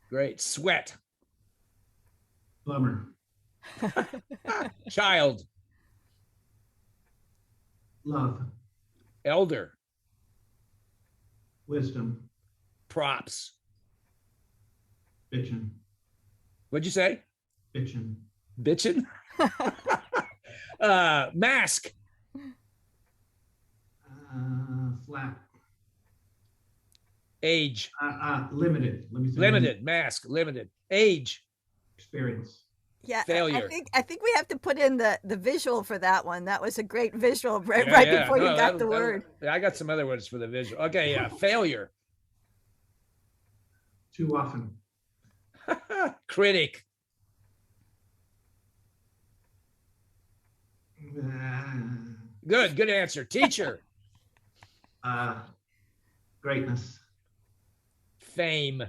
Great. Sweat. Bummer. Child. Love. Elder. Wisdom. Props. Bitchin'. What'd you say? Bitchin'. Bitchin'? Mask. Flat. Age. Limited. Let me say Limited. Mask. Limited. Age. Experience. Yeah, Failure. I think we have to put in the visual for that one. That was a great visual right before you got the word. I got some other words for the visual. Okay, yeah. Failure. Too often. Critic. Good answer. Teacher. Greatness. Fame.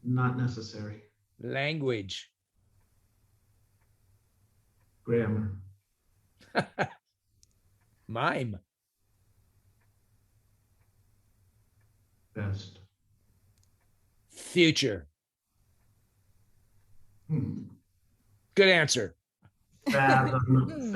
Not necessary. Language. Grammar. Mime. Best. Future. Good answer. Fathomable.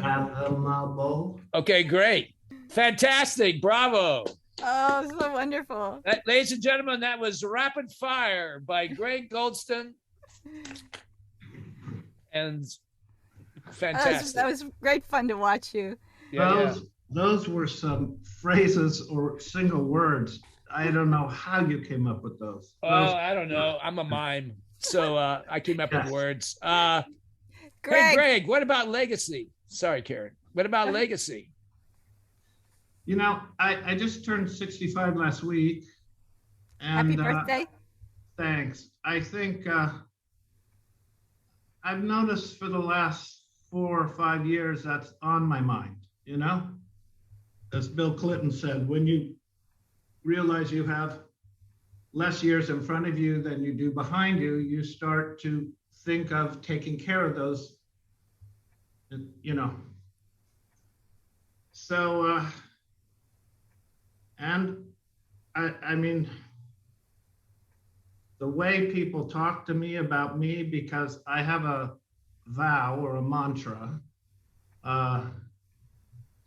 Okay, great. Fantastic. Bravo. Oh, so wonderful. Ladies and gentlemen, that was Rapid Fire by Gregg Goldston. And fantastic. That was great fun to watch you. Those were some phrases or single words. I don't know how you came up with those. I don't know. I'm a mime. So I came up with words. Gregg. Hey, Gregg, what about legacy? Sorry, Karen. What about legacy? You know, I just turned 65 last week. And, Happy birthday. Thanks. I think I've noticed for the last 4 or 5 years that's on my mind, you know? As Bill Clinton said, when you realize you have less years in front of you than you do behind you, you start to think of taking care of those you know. So, and I mean, the way people talk to me about me, because I have a vow or a mantra.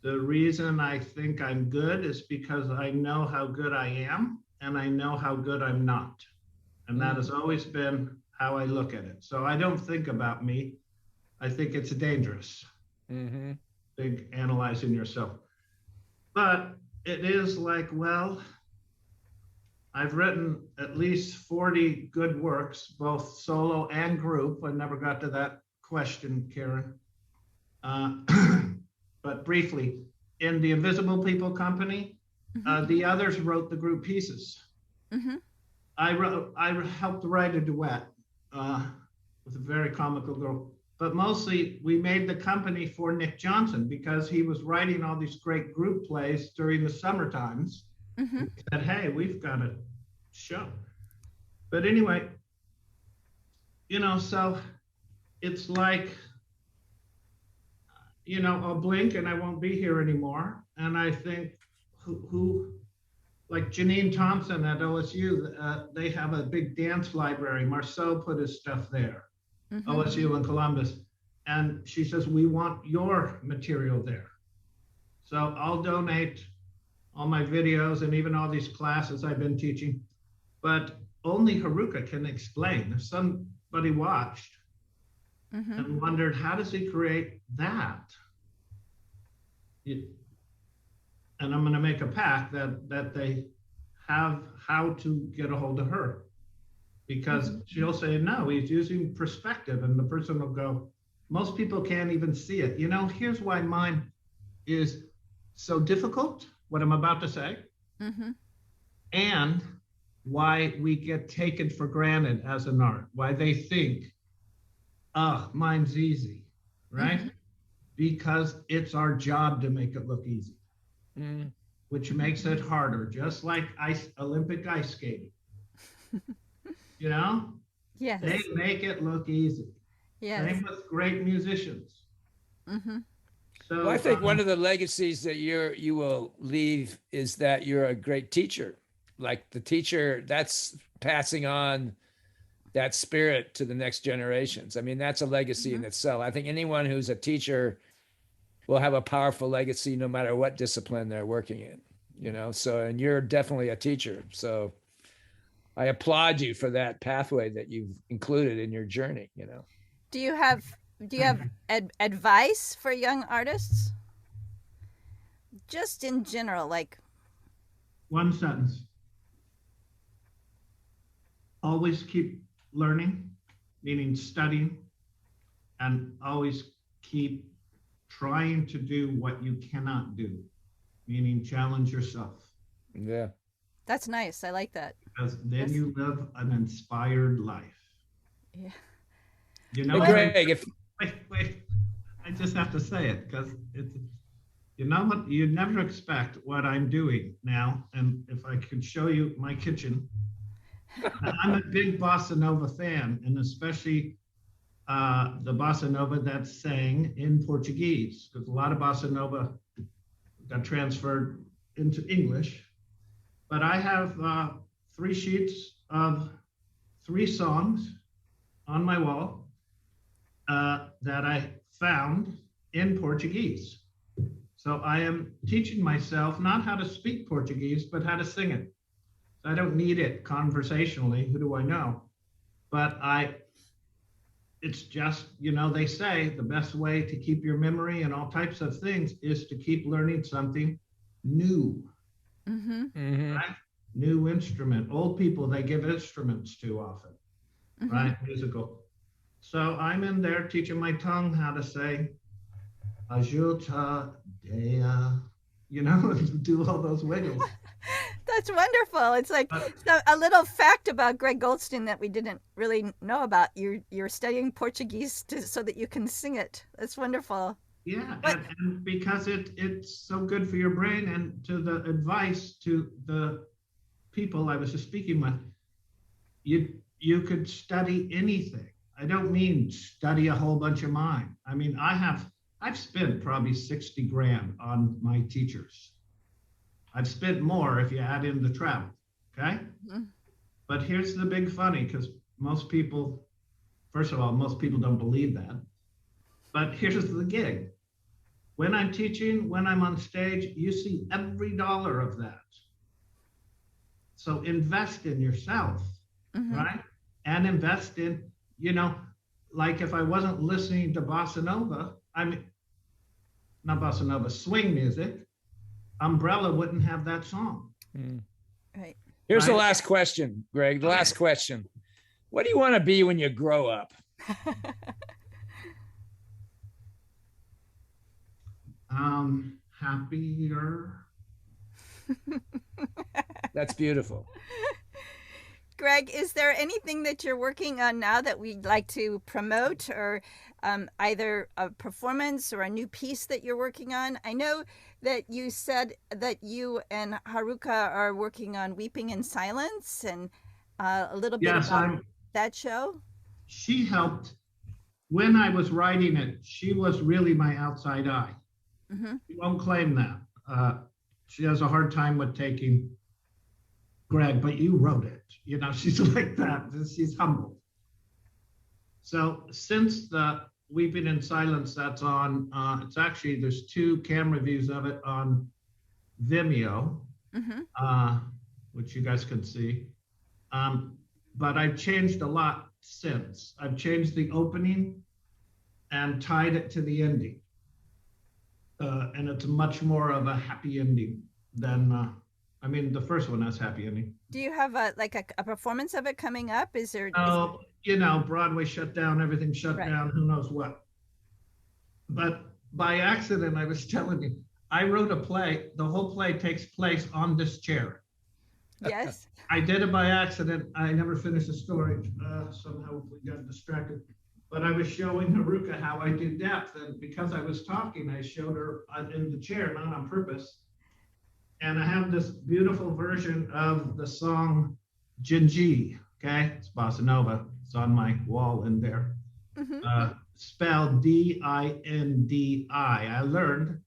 The reason I think I'm good is because I know how good I am and I know how good I'm not. And that has always been how I look at it. So I don't think about me. I think it's dangerous. Mm-hmm. Think analyzing yourself. But it is like, well, I've written at least 40 good works, both solo and group. I never got to that question, Karen. But briefly, in the Invisible People Company, the others wrote the group pieces. I helped write a duet with a very comical girl. But mostly, we made the company for Nick Johnson because he was writing all these great group plays during the summer times. We said, hey, we've got a show. But anyway, so it's like, I'll blink and I won't be here anymore. And I think who like Janine Thompson at OSU, they have a big dance library. Marceau put his stuff there, OSU in Columbus. And she says, we want your material there. So I'll donate all my videos and even all these classes I've been teaching. But only Haruka can explain. If somebody watched and wondered, how does he create that? And I'm going to make a pact that they have how to get a hold of her, because she'll say, no, he's using perspective. And the person will go, most people can't even see it. Here's why mine is so difficult, what I'm about to say, and why we get taken for granted as an art, why they think, oh, mine's easy, right? Because it's our job to make it look easy, which makes it harder, just like Olympic ice skating. Yes. They make it look easy. Yes. Same with great musicians. So Well, I think one of the legacies that you will leave is that you're a great teacher. Like the teacher, that's passing on that spirit to the next generations. I mean, that's a legacy in itself. I think anyone who's a teacher will have a powerful legacy no matter what discipline they're working in, so, and you're definitely a teacher. So I applaud you for that pathway that you've included in your journey, Do you have advice for young artists? Just in general, like. One sentence. Always keep learning, meaning studying, and always keep trying to do what you cannot do, meaning challenge yourself. Yeah. That's nice. I like that. Because then you live an inspired life. Yeah. Hey, Gregg, wait. I just have to say it because it's, what, you'd never expect what I'm doing now. And if I could show you my kitchen, I'm a big bossa nova fan, and especially the bossa nova that's sang in Portuguese, because a lot of bossa nova got transferred into English. But I have 3 sheets of 3 songs on my wall that I found in Portuguese. So I am teaching myself not how to speak Portuguese, but how to sing it. I don't need it conversationally. Who do I know? But it's just, they say the best way to keep your memory and all types of things is to keep learning something new. Right? New instrument. Old people, they give instruments too often, right? Musical. So I'm in there teaching my tongue how to say, ajuta dea, do all those wiggles. That's wonderful. It's like a little fact about Gregg Goldston that we didn't really know about. You're studying Portuguese so that you can sing it. That's wonderful. Yeah, and because it's so good for your brain, and to the advice to the people I was just speaking with, you could study anything. I don't mean study a whole bunch of mine. I mean, I have I've spent probably 60 grand on my teachers. I've spent more if you add in the travel. Okay. Mm-hmm. But here's the big funny, because most people, first of all, most people don't believe that. But here's the gig. When I'm teaching, when I'm on stage, you see every dollar of that. So invest in yourself, right? And invest in, like if I wasn't listening to bossa nova, not bossa nova, swing music, Umbrella wouldn't have that song. Right. Here's the Right? last question, Greg. The last Okay. question. What do you want to be when you grow up? Happier. That's beautiful. Gregg, is there anything that you're working on now that we'd like to promote, or either a performance or a new piece that you're working on? I know that you said that you and Haruka are working on Weeping in Silence, and a little bit Yes, about that show. She helped when I was writing it. She was really my outside eye. She won't claim that. She has a hard time with taking Gregg, but you wrote it. She's like that. She's humble. So since the Weeping in Silence that's on, it's actually, there's 2 camera views of it on Vimeo, which you guys can see. But I've changed a lot since. I've changed the opening and tied it to the ending. And it's much more of a happy ending than, the first one has happy ending. Do you have a performance of it coming up? Is there? Oh, Broadway shut down, everything shut down, who knows what. But by accident, I was telling you, I wrote a play. The whole play takes place on this chair. Yes. I did it by accident. I never finished the story. Somehow we got distracted. But I was showing Haruka how I do depth. And because I was talking, I showed her in the chair, not on purpose. And I have this beautiful version of the song Jinji. Okay, it's bossa nova. It's on my wall in there. Spelled Dindi. I learned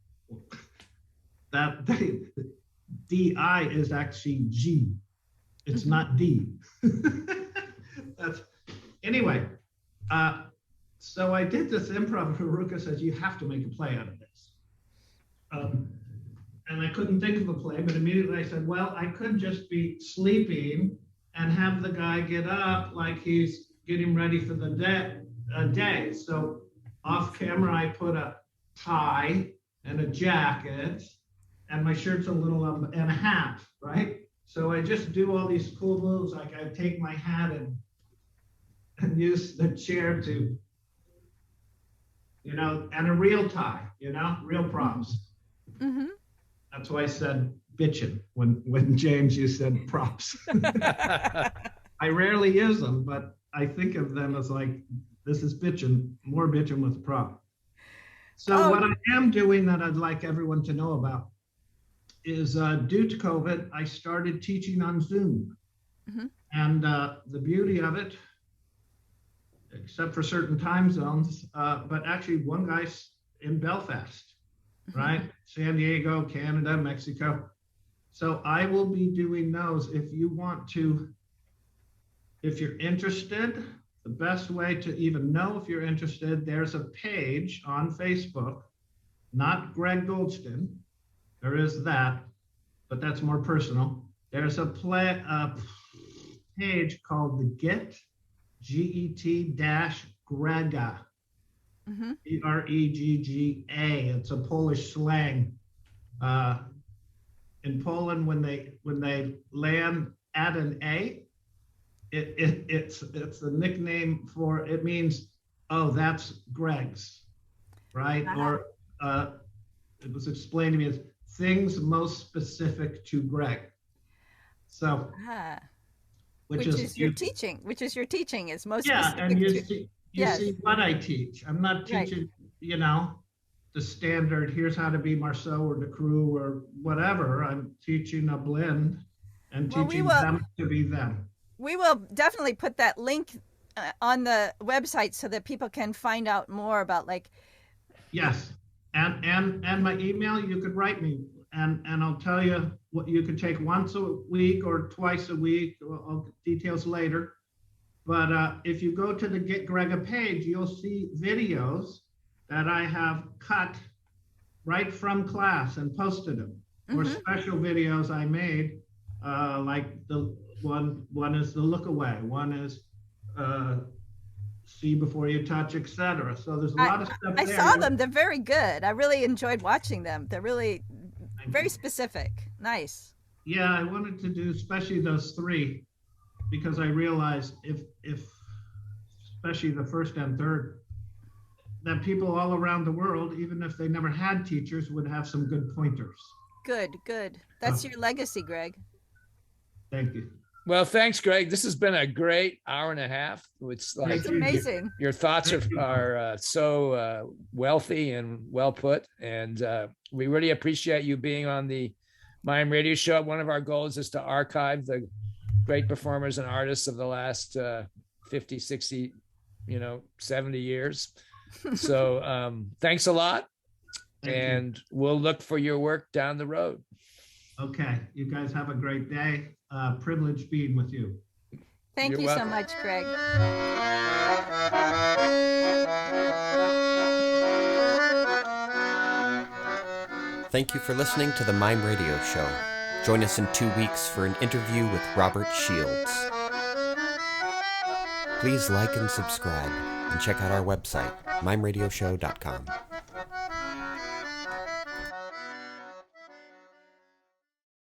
that Di is actually G. It's not D. Anyway. So I did this improv. Haruka says, you have to make a play out of this. And I couldn't think of a play, but immediately I said, well, I could just be sleeping and have the guy get up like he's getting ready for the day. So off camera, I put a tie and a jacket, and my shirt's a little and a hat, right? So I just do all these cool moves, like I take my hat and use the chair to, and a real tie, real props. That's why I said bitchin' when James, you said props. I rarely use them, but I think of them as like, this is bitchin', more bitchin' with prop. So what I am doing that I'd like everyone to know about is due to COVID, I started teaching on Zoom. And the beauty of it, except for certain time zones, but actually one guy's in Belfast, right? San Diego, Canada, Mexico. So I will be doing those. If you want to, if you're interested, the best way to even know if you're interested, there's a page on Facebook, not Gregg Goldston. There is that, but that's more personal. There's a page called the Gregga. Gregga. It's a Polish slang. In Poland, when they land at an A, it's the nickname for, it means, oh, that's Gregg's, right? Or it was explained to me as things most specific to Gregg. So, which is your teaching is most specific. Yeah, and you yes. see what I teach. I'm not teaching, the standard, here's how to be Marceau or the crew or whatever. I'm teaching a blend and teaching them to be them. We will definitely put that link on the website so that people can find out more about Yes. And my email, you could write me, and I'll tell you what you could take once a week or twice a week. I'll details later. But if you go to the Get Gregg page, you'll see videos that I have cut right from class and posted them, or special videos I made, like the one is the look away, one is see before you touch, etc. So there's a lot of stuff I there. saw them. They're very good. I really enjoyed watching them. They're really very specific. Nice. Yeah, I wanted to do especially those three because I realized if especially the first and third, that people all around the world, even if they never had teachers, would have some good pointers. Good. That's your legacy, Gregg. Thank you. Well, thanks, Gregg. This has been a great hour and a half. It's like It's amazing. your thoughts are so wealthy and well put, and we really appreciate you being on the Mime Radio Show. One of our goals is to archive the great performers and artists of the last 50, 60, 70 years. So thanks a lot. Thank you. We'll look for your work down the road. Okay. You guys have a great day. Privileged being with you. Thank You're you welcome. so much, Gregg. Thank you for listening to the Mime Radio Show. Join us in 2 weeks for an interview with Robert Shields. Please like and subscribe, and check out our website, mimeradioshow.com.